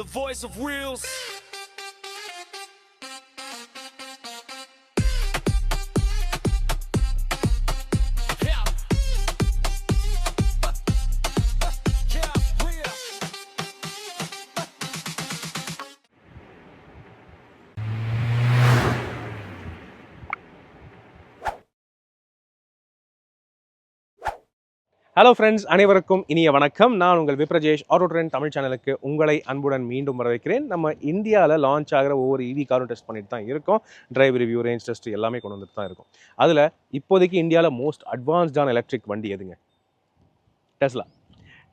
the voice of wheels. Hello friends, அனைவருக்கும் இனிய வணக்கம். நான் உங்கள் விப்ரஜேஷ் ஆட்டோ ட்ரெண்ட் தமிழ் சேனலுக்கு உங்களை அன்புடன் மீண்டும் வரவேற்கிறேன். நம்ம இந்தியாவில் லான்ச் ஆகிற ஒவ்வொரு இவி காரும் டெஸ்ட் பண்ணிட்டு தான் இருக்கோம். டிரைவ் ரிவ்யூ, ரேஞ்ச் டெஸ்ட் எல்லாமே கொண்டு வந்துட்டு தான் இருக்கும். அதில் இப்போதைக்கு இந்தியாவில் மோஸ்ட் அட்வான்ஸ்டான எலக்ட்ரிக் வண்டி எதுங்க?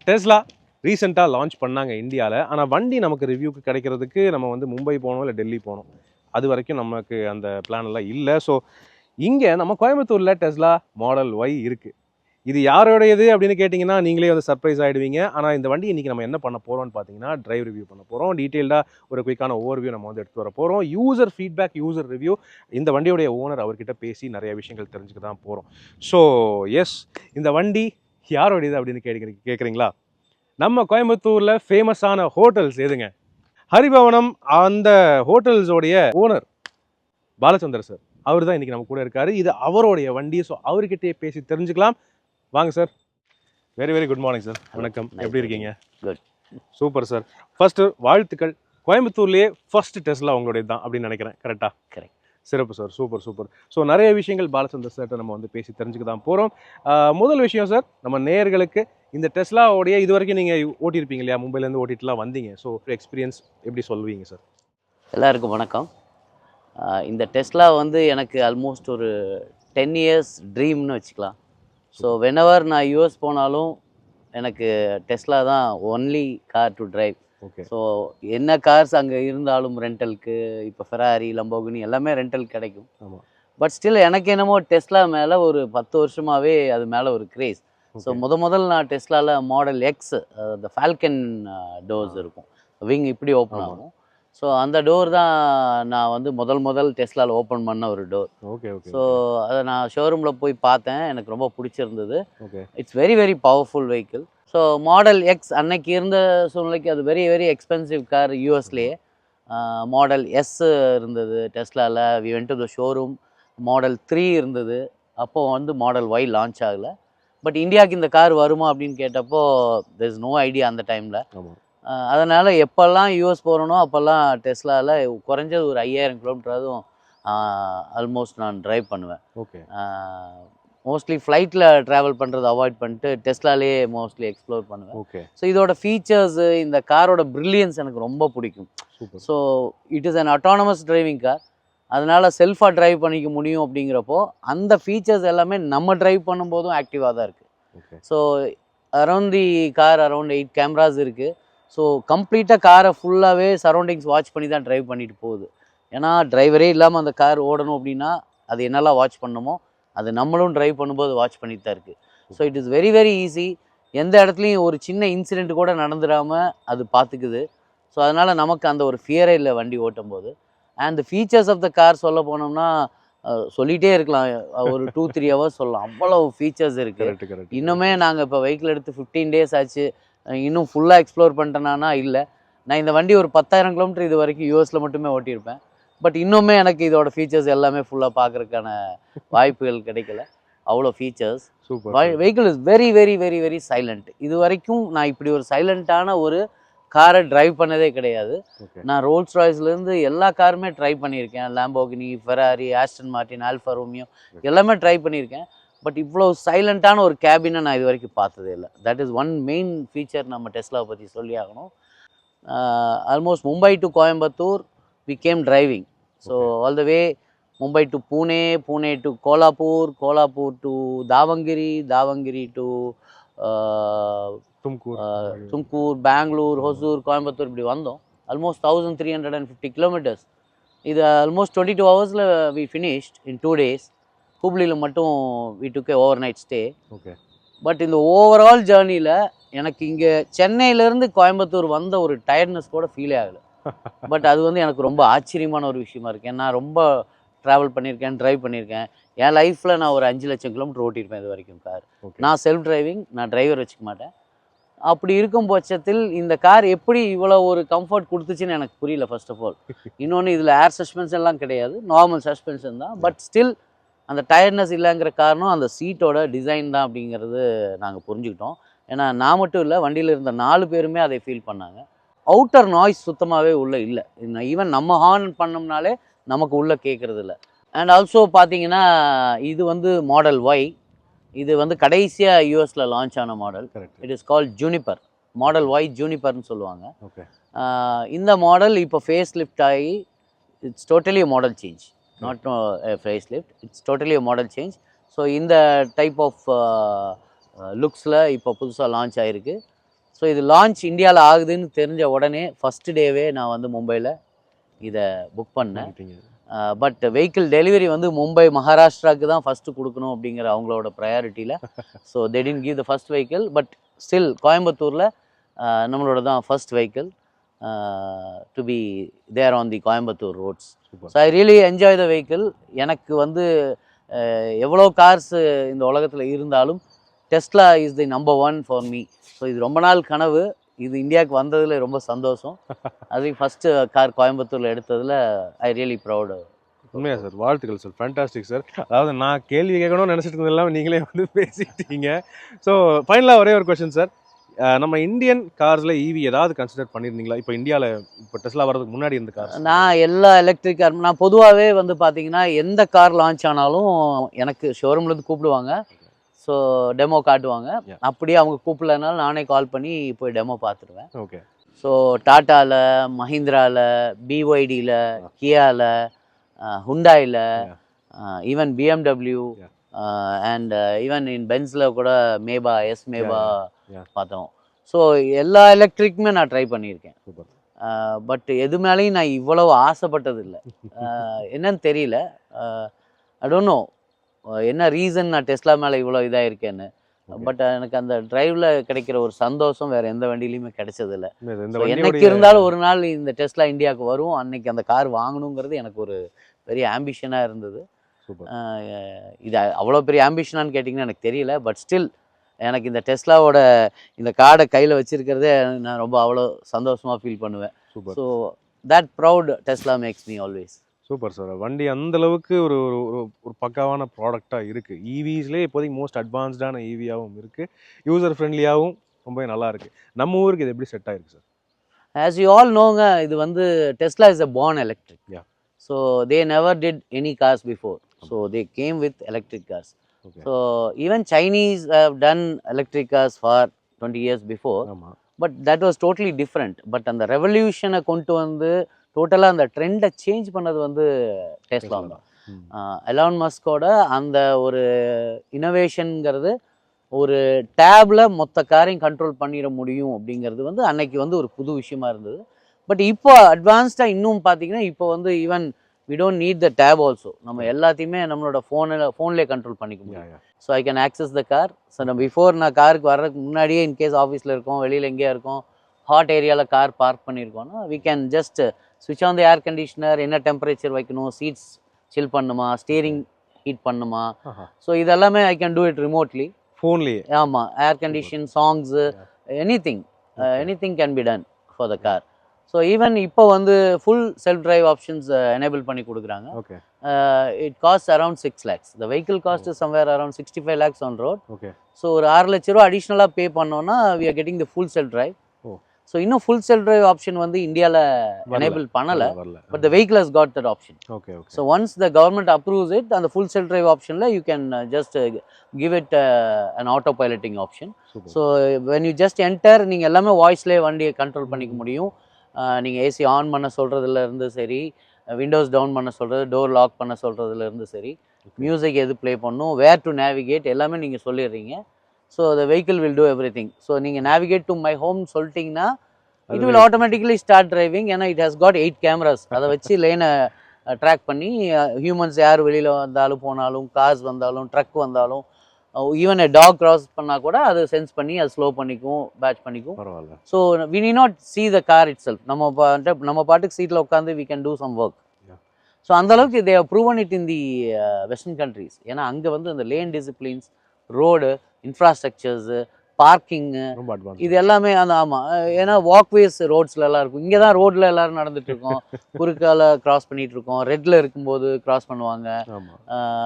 டெஸ்லா ரீசெண்டாக லான்ச் பண்ணாங்க இந்தியாவில். ஆனால் வண்டி நமக்கு ரிவ்யூக்கு கிடைக்கிறதுக்கு நம்ம வந்து மும்பை போகணும், இல்லை டெல்லி போகணும். அது வரைக்கும் நமக்கு அந்த பிளான் எல்லாம் இல்லை. ஸோ இங்கே நம்ம கோயம்புத்தூரில் டெஸ்லா மாடல் ஒய் இருக்குது. இது யாரோடையது அப்படின்னு கேட்டிங்கன்னா நீங்களே வந்து சர்ப்ரைஸ் ஆகிடுவீங்க. ஆனால் இந்த வண்டி இன்றைக்கி நம்ம என்ன பண்ண போகிறோம்னு பார்த்தீங்கன்னா டிரைவ் ரிவ்யூ பண்ண போகிறோம். டீட்டெயில்டாக ஒரு குயிக்கான ஓவர்வியூ நம்ம வந்து எடுத்து வர போகிறோம். யூசர் ஃபீட்பேக், யூசர் ரிவ்யூ, இந்த வண்டியோடைய ஓனர் அவர்கிட்ட பேசி நிறைய விஷயங்கள் தெரிஞ்சுக்க தான் போகிறோம். ஸோ எஸ், இந்த வண்டி யாரோடையது அப்படின்னு கேட்குறீங்களா? நம்ம கோயம்புத்தூரில் ஃபேமஸான ஹோட்டல்ஸ் எதுங்க? ஹரிபவனம், அந்த ஹோட்டல்ஸோடைய ஓனர் பாலச்சந்தர் சார், அவர் தான் இன்றைக்கி நம்ம கூட இருக்காரு. இது அவருடைய வண்டி. ஸோ அவர்கிட்டயே பேசி தெரிஞ்சுக்கலாம். வாங்க sir. Very very good morning sir. வணக்கம். எப்படி இருக்கீங்க? Good, super sir. ஃபர்ஸ்ட் வாழ்த்துக்கள். கோயம்புத்தூர்லேயே ஃபர்ஸ்ட் டெஸ்லா உங்களுடைய தான் அப்படின்னு நினைக்கிறேன். கரெக்டாக? கரெக்ட். சிறப்பு சார், சூப்பர் சூப்பர். ஸோ நிறைய விஷயங்கள் பாலச்சந்தர் சார்கிட்ட நம்ம வந்து பேசி தெரிஞ்சுக்க தான் போகிறோம். முதல் விஷயம் சார், நம்ம நேயர்களுக்கு இந்த டெஸ்லாவோடைய இது வரைக்கும் நீங்கள் ஓட்டியிருப்பீங்க இல்லையா? மும்பைலேருந்து ஓட்டிட்டுலாம் வந்தீங்க. ஸோ எக்ஸ்பீரியன்ஸ் எப்படி சொல்லுவீங்க சார்? எல்லாருக்கும் வணக்கம். இந்த டெஸ்லா வந்து எனக்கு ஆல்மோஸ்ட் ஒரு 10 இயர்ஸ் ட்ரீம்னு வச்சுக்கலாம். ஸோ வெனவர் நான் யூஎஸ் போனாலும் எனக்கு டெஸ்லா தான் only car to drive. Okay. So என்ன கார்ஸ் அங்கே இருந்தாலும் ரெண்டலுக்கு, இப்போ ஃபெராரி, லம்போகினி எல்லாமே ரெண்டல் கிடைக்கும். ஆமாம். பட் ஸ்டில் எனக்கு என்னமோ டெஸ்லா மேலே ஒரு 10 வருஷமாகவே அது மேலே ஒரு கிரேஸ். ஸோ முதல் நான் டெஸ்லாவில் மாடல் எக்ஸ், இந்த ஃபால்கன் டோர்ஸ் இருக்கும், விங் இப்படி ஓப்பன் ஆகும். ஸோ அந்த டோர் தான் நான் வந்து முதல் டெஸ்லாவில் ஓப்பன் பண்ண ஒரு டோர். Okay okay. ஸோ அதை நான் ஷோரூமில் போய் பார்த்தேன், எனக்கு ரொம்ப பிடிச்சிருந்தது. Okay. It's very very powerful vehicle. So model X அன்னைக்கு இருந்த சூழ்நிலைக்கு அது வெரி வெரி எக்ஸ்பென்சிவ் கார் யூஎஸ்லேயே. மாடல் எஸ் இருந்தது டெஸ்லாவில். We went to the showroom. Model 3 இருந்தது. அப்போது வந்து மாடல் ஒய் லான்ச் ஆகலை. பட் இந்தியாவுக்கு இந்த கார் வருமா அப்படின்னு கேட்டப்போ தெர் இஸ் நோ ஐடியா அந்த டைமில். அதனால் எப்போல்லாம் யூஎஸ் போகிறனோ அப்போல்லாம் டெஸ்லாவில் குறைஞ்சது ஒரு 5000 கிலோமீட்டராதும் ஆல்மோஸ்ட் நான் ட்ரைவ் பண்ணுவேன். ஓகே. மோஸ்ட்லி ஃப்ளைட்டில் ட்ராவல் பண்ணுறது அவாய்ட் பண்ணிட்டு டெஸ்லாலேயே மோஸ்ட்லி எக்ஸ்ப்ளோர் பண்ணுவேன். ஓகே. ஸோ இதோட ஃபீச்சர்ஸு, இந்த காரோட ப்ரில்லியன்ஸ் எனக்கு ரொம்ப பிடிக்கும். So it is an autonomous driving car. அதனால் செல்ஃபாக ட்ரைவ் பண்ணிக்க முடியும். அப்படிங்கிறப்போ அந்த ஃபீச்சர்ஸ் எல்லாமே நம்ம ட்ரைவ் பண்ணும்போதும் ஆக்டிவாக தான் இருக்குது. So around the car around 8 cameras இருக்குது. ஸோ கம்ப்ளீட்டாக காரை ஃபுல்லாகவே சரௌண்டிங்ஸ் வாட்ச் பண்ணி தான் ட்ரைவ் பண்ணிட்டு போகுது. ஏன்னா டிரைவரே இல்லாமல் அந்த கார் ஓடணும் அப்படின்னா அது என்னெல்லாம் வாட்ச் பண்ணணுமோ அது நம்மளும் ட்ரைவ் பண்ணும்போது வாட்ச் பண்ணிட்டு தான் இருக்குது. So it is very very easy. எந்த இடத்துலையும் ஒரு சின்ன இன்சிடெண்ட் கூட நடந்துடாமல் அது பார்த்துக்குது. ஸோ அதனால் நமக்கு அந்த ஒரு ஃபியரே இல்லை வண்டி ஓட்டும் போது. And features of the car சொல்ல போனோம்னா சொல்லிகிட்டே இருக்கலாம், ஒரு 2-3 ஹவர்ஸ் சொல்லலாம். அவ்வளோ ஃபீச்சர்ஸ் இருக்குது. இன்னுமே நாங்கள் இப்போ வெஹிக்கிள் எடுத்து 15 டேஸ் ஆச்சு, இன்னும் ஃபுல்லாக எக்ஸ்ப்ளோர் பண்ணிட்டேனா இல்லை. நான் இந்த வண்டி ஒரு 10,000 கிலோமீட்டர் இது வரைக்கும் யூஎஸில் மட்டுமே ஓட்டியிருப்பேன். பட் இன்னுமே எனக்கு இதோட ஃபீச்சர்ஸ் எல்லாமே ஃபுல்லாக பார்க்குறதுக்கான வாய்ப்புகள் கிடைக்கல. அவ்வளோ features. Super. Vehicle is very very very very silent. இது வரைக்கும் நான் இப்படி ஒரு சைலண்ட்டான ஒரு காரை ட்ரைவ் பண்ணதே கிடையாது. நான் ரோல்ஸ் ராய்ஸ்லேருந்து எல்லா காருமே ட்ரை பண்ணியிருக்கேன். Lamborghini, Ferrari, Aston Martin, Alfa Romeo எல்லாமே ட்ரை பண்ணியிருக்கேன். பட் இவ்வளோ சைலண்ட்டான ஒரு கேபினை நான் இது வரைக்கும் பார்த்ததே இல்லை. That is one main feature நம்ம டெஸ்லாவை பற்றி சொல்லி ஆகணும். Almost Mumbai to Coimbatore we came driving. So all the way Mumbai to Pune, Pune to Kolhapur, Kolhapur to Davangere to Tumkur, Bangalore, Hosur, Coimbatore இப்படி வந்தோம். Almost 1350 kilometres. இது ஆல்மோஸ்ட் 22 ஹவர்ஸில் வி ஃபினிஷ்ட் இன் 2 days. ஹூப்ளியில் மட்டும் we took overnight stay. Okay. But இந்த ஓவரால் ஜேர்னியில் எனக்கு இங்கே சென்னையிலேருந்து கோயம்புத்தூர் வந்த ஒரு டயர்ட்னஸ் கூட ஃபீலே ஆகலை. பட் அது வந்து எனக்கு ரொம்ப ஆச்சரியமான ஒரு விஷயமா இருக்குது. நான் ரொம்ப ட்ராவல் பண்ணியிருக்கேன், ட்ரைவ் பண்ணியிருக்கேன். என் லைஃப்பில் நான் ஒரு 5 லட்சம் கிலோமீட்டர் ஓட்டியிருப்பேன் இது வரைக்கும் கார். நான் செல்ஃப் டிரைவிங், நான் டிரைவர் வச்சுக்க மாட்டேன். அப்படி இருக்கும் பட்சத்தில் இந்த கார் எப்படி இவ்வளோ ஒரு கம்ஃபர்ட் கொடுத்துச்சுன்னு எனக்கு புரியல ஃபர்ஸ்ட் ஆஃப் ஆல். இன்னொன்று இதில் ஏர் சஸ்பென்ஷன் எல்லாம் கிடையாது, நார்மல் சஸ்பென்ஷன் தான். பட் ஸ்டில் அந்த டயர்ட்னஸ் இல்லைங்கிற காரணம் அந்த சீட்டோட டிசைன் தான் அப்படிங்கிறது நாங்கள் புரிஞ்சுக்கிட்டோம். ஏன்னா நான் மட்டும் இல்லை, வண்டியில் இருந்த 4 பேருமே அதை ஃபீல் பண்ணாங்க. அவுட்டர் நாய்ஸ் சுத்தமாகவே உள்ளே இல்லை. ஈவன் நம்ம ஹார்ன் பண்ணோம்னாலே நமக்கு உள்ளே கேட்குறது இல்லை. அண்ட் ஆல்சோ பார்த்தீங்கன்னா இது வந்து மாடல் ஒய். இது வந்து கடைசியாக யூஎஸில் லான்ச் ஆன model. It is called Juniper. Model Y ஜூனிப்பர்னு சொல்லுவாங்க. ஓகே. இந்த மாடல் இப்போ ஃபேஸ் லிஃப்ட் ஆகி it's totally model change, not face lift, it's totally model change. So இந்த டைப் ஆஃப் லுக்ஸில் இப்போ புதுசாக லான்ச் ஆகிருக்கு. ஸோ இது லான்ச் இந்தியாவில் ஆகுதுன்னு தெரிஞ்ச உடனே ஃபஸ்ட்டு டேவே நான் வந்து மும்பையில் இதை புக் பண்ணேன். பட் வெஹிக்கிள் டெலிவரி வந்து மும்பை மகாராஷ்டிராவுக்கு தான் ஃபஸ்ட்டு கொடுக்கணும் அப்படிங்கிற அவங்களோட ப்ரையாரிட்டியில். So they didn't give the first vehicle. But still கோயம்புத்தூரில் நம்மளோட தான் first vehicle to be there on the Coimbatore roads. So I really enjoy the vehicle. எனக்கு வந்து எவ்வளோ கார்ஸ் இந்த உலகத்தில் இருந்தாலும் Tesla is the number 1 for me. So இது ரொம்ப நாள் கனவு. இது இந்தியாவுக்கு வந்ததில் ரொம்ப சந்தோஷம். அது ஃபஸ்ட்டு கார் கோயம்புத்தூரில் எடுத்ததில் ஐ ரியலி ப்ரௌடு. உண்மையா சார், வாழ்த்துக்கள் சார், ஃபேண்டாஸ்டிக் சார். அதாவது நான் கேள்வி கேட்கணும்னு நினச்சிட்டு இருந்ததெல்லாம் நீங்களே வந்து பேசிட்டீங்க. ஸோ ஃபைனலாக ஒரே ஒரு கொஸ்டின் சார். நம்ம இந்தியன் கார்ஸில் ஈவி ஏதாவது கன்சிடர் பண்ணியிருந்தீங்களா? இப்போ இந்தியாவில் இப்போ டெஸ்லா வரதுக்கு முன்னாடி இருந்த கார்? நான் எல்லா எலக்ட்ரிக் கார், நான் பொதுவாகவே வந்து பார்த்தீங்கன்னா எந்த கார் லான்ச் ஆனாலும் எனக்கு ஷோரூம்லேருந்து கூப்பிடுவாங்க. ஸோ டெமோ காட்டுவாங்க. அப்படியே அவங்க கூப்பிடலனாலும் நானே கால் பண்ணி போய் டெமோ பார்த்துருவேன். ஓகே. ஸோ டாட்டாவில், மஹிந்திராவில், பிஒய்டியில், கியாவில், ஹுண்டாயில், even BMW and even in பென்ஸில் கூட மேபா, மேபா பார்த்தோம். ஸோ எல்லா எலக்ட்ரிக்குமே நான் ட்ரை பண்ணியிருக்கேன். பட் எது மேலேயும் நான் இவ்வளவு ஆசைப்பட்டது இல்லை. என்னன்னு தெரியல. ஐ டோன்ட் நோ என்ன ரீசன் நான் டெஸ்லா மேலே இவ்வளோ இதாக இருக்கேன்னு. பட் எனக்கு அந்த டிரைவில் கிடைக்கிற ஒரு சந்தோஷம் வேறு எந்த வண்டியிலையுமே கிடைச்சதில்ல. என்னைக்கு இருந்தாலும் ஒரு நாள் இந்த டெஸ்லா இந்தியாவுக்கு வரும், அன்னைக்கு அந்த கார் வாங்கணுங்கிறது எனக்கு ஒரு பெரிய ஆம்பிஷனாக இருந்தது. இது அவ்வளோ பெரிய ஆம்பிஷனான்னு கேட்டிங்கன்னா எனக்கு தெரியல. பட் ஸ்டில் எனக்கு இந்த டெஸ்லாவோட இந்த கார்டை கையில் வச்சுருக்கிறதே நான் ரொம்ப அவ்வளோ சந்தோஷமாக ஃபீல் பண்ணுவேன். So that proud Tesla makes me always. Super sir. வண்டி அந்தளவுக்கு ஒரு ஒரு ஒரு பக்காவான ப்ராடக்டாக இருக்குது. ஈவிஸ்லேயே இப்போதைக்கு மோஸ்ட் அட்வான்ஸ்டான ஈவியாகவும் இருக்குது, யூசர் ஃப்ரெண்ட்லியாகவும் ரொம்ப நல்லா இருக்குது. நம்ம ஊருக்கு இது எப்படி செட் ஆகிருக்கு சார்? ஆஸ் யூ ஆல் நோங்க, இது வந்து Tesla is a born electric. So they never did any cars before. So they came with electric cars. So even Chinese have done electric cars for 20 years before. But that was totally different. But அந்த ரெவல்யூஷனை கொண்டு வந்து டோட்டலாக அந்த ட்ரெண்டை change பண்ணது வந்து Tesla தான். Elon மஸ்கோட அந்த ஒரு இனோவேஷனுங்கிறது, ஒரு டேப்ல மொத்த காரையும் கண்ட்ரோல் பண்ணிட முடியும் அப்படிங்கிறது வந்து அன்னைக்கு வந்து ஒரு புது விஷயமா இருந்தது. பட் இப்போ அட்வான்ஸ்டாக இன்னும் பார்த்தீங்கன்னா இப்போ வந்து even we don't need the tap also. நம்ம எல்லாத்தையுமே நம்மளோட ஃபோன்லேயே கண்ட்ரோல் பண்ணிக்க முடியும். So I can access the car. So நம்ம பிஃபோர் நான் காருக்கு வர்றதுக்கு முன்னாடியே இன்கேஸ் ஆஃபீஸில் இருக்கோம், வெளியில் எங்கேயா இருக்கோம், ஹாட் ஏரியாவில் கார் பார்க் பண்ணியிருக்கோன்னா வி கேன் ஜஸ்ட் ஸ்விட்ச் ஆன் த ஏர் கண்டிஷனர், என்ன டெம்பரேச்சர் வைக்கணும், சீட்ஸ் சில் பண்ணுமா, ஸ்டீரிங் ஹீட் பண்ணுமா. ஸோ இதெல்லாமே I can do it remotely, ஃபோன்லேயே. ஆமாம், air condition, songs, anything can be done for the car. So even இப்போ வந்து full self drive options enable பண்ணி கொடுக்குறாங்க. It cost around 6 lakhs. The vehicle cost somewhere around 65 lakhs on road. So ஒரு 6 லட்ச ரூபா அடிஷ்னலாக பே பண்ணோன்னா we are getting the full self drive. So இன்னும் ஃபுல் செல்ஃப் டிரைவ் ஆப்ஷன் வந்து இந்தியாவில் எனேபிள் பண்ணலை. But the vehicle has got that option. So once the government approves it, அந்த ஃபுல் செல்ஃப் டிரைவ் ஆப்ஷனில் you can just give it an autopiloting option. So when you just enter, நீங்கள் எல்லாமே வாய்ஸ்லேயே வண்டியை control பண்ணிக்க முடியும். நீங்கள் AC on பண்ண சொல்கிறதுலேருந்து சரி, விண்டோஸ் டவுன் பண்ண சொல்கிறது, டோர் லாக் பண்ண சொல்கிறதுலேருந்து சரி, மியூசிக் எது ப்ளே பண்ணணும், வேர் டு நேவிகேட் எல்லாமே நீங்கள் சொல்லிடுறீங்க. So the vehicle will do everything. So நீங்கள் நேவிகேட் டு மை ஹோம் சொல்லிட்டீங்கன்னா it will automatically start driving. ஏன்னா இட் ஹஸ் காட் 8 cameras. அதை வச்சு லைனை ட்ராக் பண்ணி ஹியூமன்ஸ் யார் வெளியில் வந்தாலும் போனாலும், கார்ஸ் வந்தாலும், ட்ரக் வந்தாலும், ஈவன் டாக் கிராஸ் பண்ணால் கூட அது சென்ஸ் பண்ணி அது ஸ்லோ பண்ணிக்கும், பேட்ச் பண்ணிக்கும். So we need not see the car itself. நம்ம பாட்டுக்கு சீட்டில் உட்காந்து we can do some work. So அந்தளவுக்கு they have proven it in the western countries. ஏன்னா அங்கே வந்து அந்த lane disciplines, road infrastructures, parking ரொம்ப அட்வான்ஸ். இது எல்லாமே அந்த ஆமாம், ஏன்னா வாக்வேஸ் ரோட்ஸ்ல எல்லாம் இருக்கும். இங்கே தான் ரோட்ல எல்லாரும் நடந்துட்டு இருக்கோம், குறுக்கால கிராஸ் பண்ணிட்டு இருக்கோம், ரெட்ல இருக்கும்போது கிராஸ் பண்ணுவாங்க, ஆமா,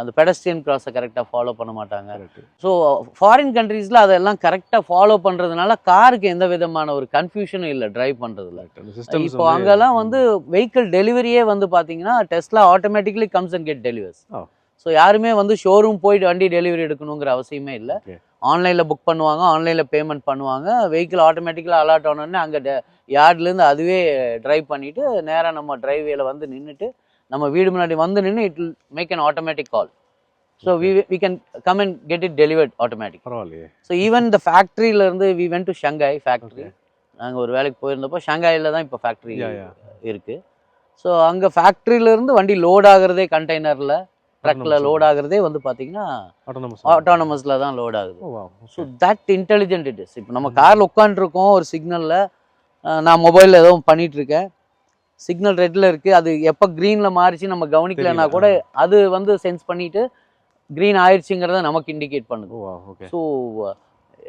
அந்த பெடஸ்ட்ரியன் கிராஸை கரெக்டாக ஃபாலோ பண்ண மாட்டாங்க. கரெக்ட். ஸோ ஃபாரின் கண்ட்ரீஸில் அதெல்லாம் கரெக்டாக ஃபாலோ பண்ணுறதுனால காருக்கு எந்த விதமான ஒரு கன்ஃபியூஷனும் இல்லை டிரைவ் பண்ணுறதுல. இப்போ அங்கெல்லாம் வந்து வெஹிக்கிள் டெலிவரியே வந்து பார்த்தீங்கன்னா Tesla automatically comes and get delivers. So யாருமே வந்து ஷோரூம் போயிட்டு வண்டி டெலிவரி எடுக்கணுங்கிற அவசியமே இல்லை. ஆன்லைனில் புக் பண்ணுவாங்க, ஆன்லைனில் பேமெண்ட் பண்ணுவாங்க, வெஹிக்கிள் ஆட்டோமேட்டிக்கலாக அலாட் ஆனோடனே அங்கே யார்ட்லேருந்து அதுவே டிரைவ் பண்ணிவிட்டு நேராக நம்ம டிரைவேல வந்து நின்றுட்டு நம்ம வீடு முன்னாடி வந்து நின்று it will make an automatic call. So we can come and get it delivered automatic. பரவாயில்லையே. ஸோ ஈவன் இந்த ஃபேக்ட்ரியிலேருந்து we went to Shanghai factory. நாங்கள் ஒரு வேலைக்கு போயிருந்தப்போ ஷங்காயில் தான் இப்போ ஃபேக்ட்ரி இருக்குது. ஸோ அங்கே ஃபேக்ட்ரியிலேருந்து வண்டி லோட் ஆகுறதே கண்டெய்னரில், ட்ரக்கில் லோட் ஆகுறதே வந்து பார்த்தீங்கன்னா ஆட்டோனமஸில் தான் லோட் ஆகுது. So that intelligent it is. இப்போ நம்ம காரில் உட்காந்துருக்கோம் ஒரு சிக்னலில், நான் மொபைலில் ஏதோ பண்ணிட்டு இருக்கேன், சிக்னல் ரெட்டில் இருக்குது, அது எப்போ க்ரீனில் மாறிச்சு நம்ம கவனிக்கலைன்னா கூட அது வந்து சென்ஸ் பண்ணிட்டு க்ரீன் ஆயிடுச்சுங்கிறத நமக்கு இண்டிகேட் பண்ணுது. ஸோ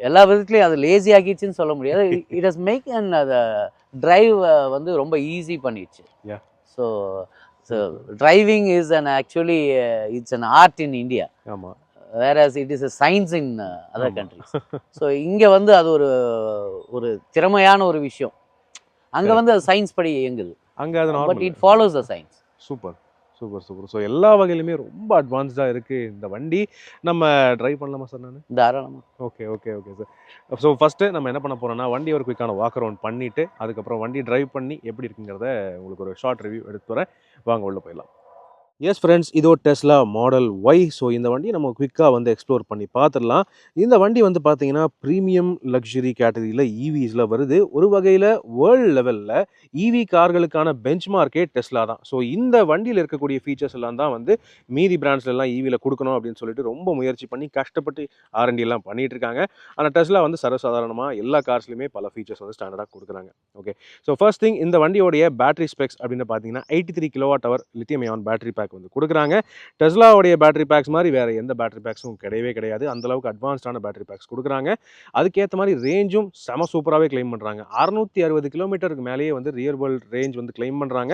எல்லா விதத்துலையும் அது லேசி ஆக்கிடுச்சுன்னு சொல்ல முடியாது. இட் ஹஸ் மேக் அண்ட் அதை டிரைவ் வந்து ரொம்ப ஈஸி பண்ணிடுச்சு. So driving is actually it's an art in India. Whereas it is a science in other countries. So இங்க வந்து அது ஒரு திறமையான ஒரு விஷயம். அங்க வந்து அது சயின்ஸ் படி இயங்குது. அங்க அது normal. But it follows the science. Super super super. So எல்லா வகையிலுமே ரொம்ப அட்வான்ஸ்டாக இருக்குது இந்த வண்டி. நம்ம ட்ரைவ் பண்ணலாமா சார்? நான் தாராளமாக. Okay okay okay sir. So first நம்ம என்ன பண்ண போகிறோம்னா வண்டி ஒரு குயிக்கான வாக் அரவுண்ட் பண்ணிவிட்டு அதுக்கப்புறம் வண்டி ட்ரைவ் பண்ணி எப்படி இருக்குங்கிறத உங்களுக்கு ஒரு ஷார்ட் ரிவ்யூ எடுத்து வரேன். வாங்க உள்ளே போயிடலாம். எஸ் ஃப்ரெண்ட்ஸ், இதோ டெஸ்லா மாடல் ஒய். ஸோ இந்த வண்டி நம்ம குவிக்காக வந்து எக்ஸ்ப்ளோர் பண்ணி பார்த்துடலாம். இந்த வண்டி வந்து பார்த்தீங்கன்னா ப்ரீமியம் லக்ஸுரி கேட்டகரியில் ஈவிஸில் வருது. ஒரு வகையில் வேர்ல்டு லெவலில் ஈவி கார்களுக்கான பெஞ்ச் மார்க்கே டெஸ்லா தான். ஸோ இந்த வண்டியில் இருக்கக்கூடிய ஃபீச்சர்ஸ் எல்லாம் தான் வந்து மீதி பிராண்ட்ஸ்லாம் ஈவியில் கொடுக்கணும் அப்படின்னு சொல்லிட்டு ரொம்ப முயற்சி பண்ணி கஷ்டப்பட்டு R&D எல்லாம் பண்ணிட்டு இருக்காங்க. ஆனால் டெஸ்லா வந்து சர்வசாதாரணமாக எல்லா கார்ஸ்லையுமே பல ஃபீச்சர்ஸ் வந்து ஸ்டாண்டர்டாக கொடுக்குறாங்க. ஓகே, ஸோ ஃபர்ஸ்ட் திங், இந்த வண்டியோடைய பேட்டரி ஸ்பெக்ஸ் அப்படின்னு பார்த்தீங்கன்னா 83 kWh lithium ion battery pack வந்து கொடுக்குறாங்க. டெஸ்லாவுடைய பேட்டரி பேக்ஸ் மாதிரி வேற எந்த பேட்டரி பேக்ஸும் கிடையவே கிடையாது. அந்த அளவுக்கு அட்வான்ஸ்டான பேட்டரி பேக்ஸ் கொடுக்குறாங்க. அதுக்கேற்ற மாதிரி ரேஞ்சும் செம சூப்பராகவே கிளைம் பண்ணுறாங்க. 660 கிலோமீட்டருக்கு மேலேயே வந்து ரியல் வேர்ல்டு ரேஞ்ச் வந்து கிளைம் பண்ணுறாங்க.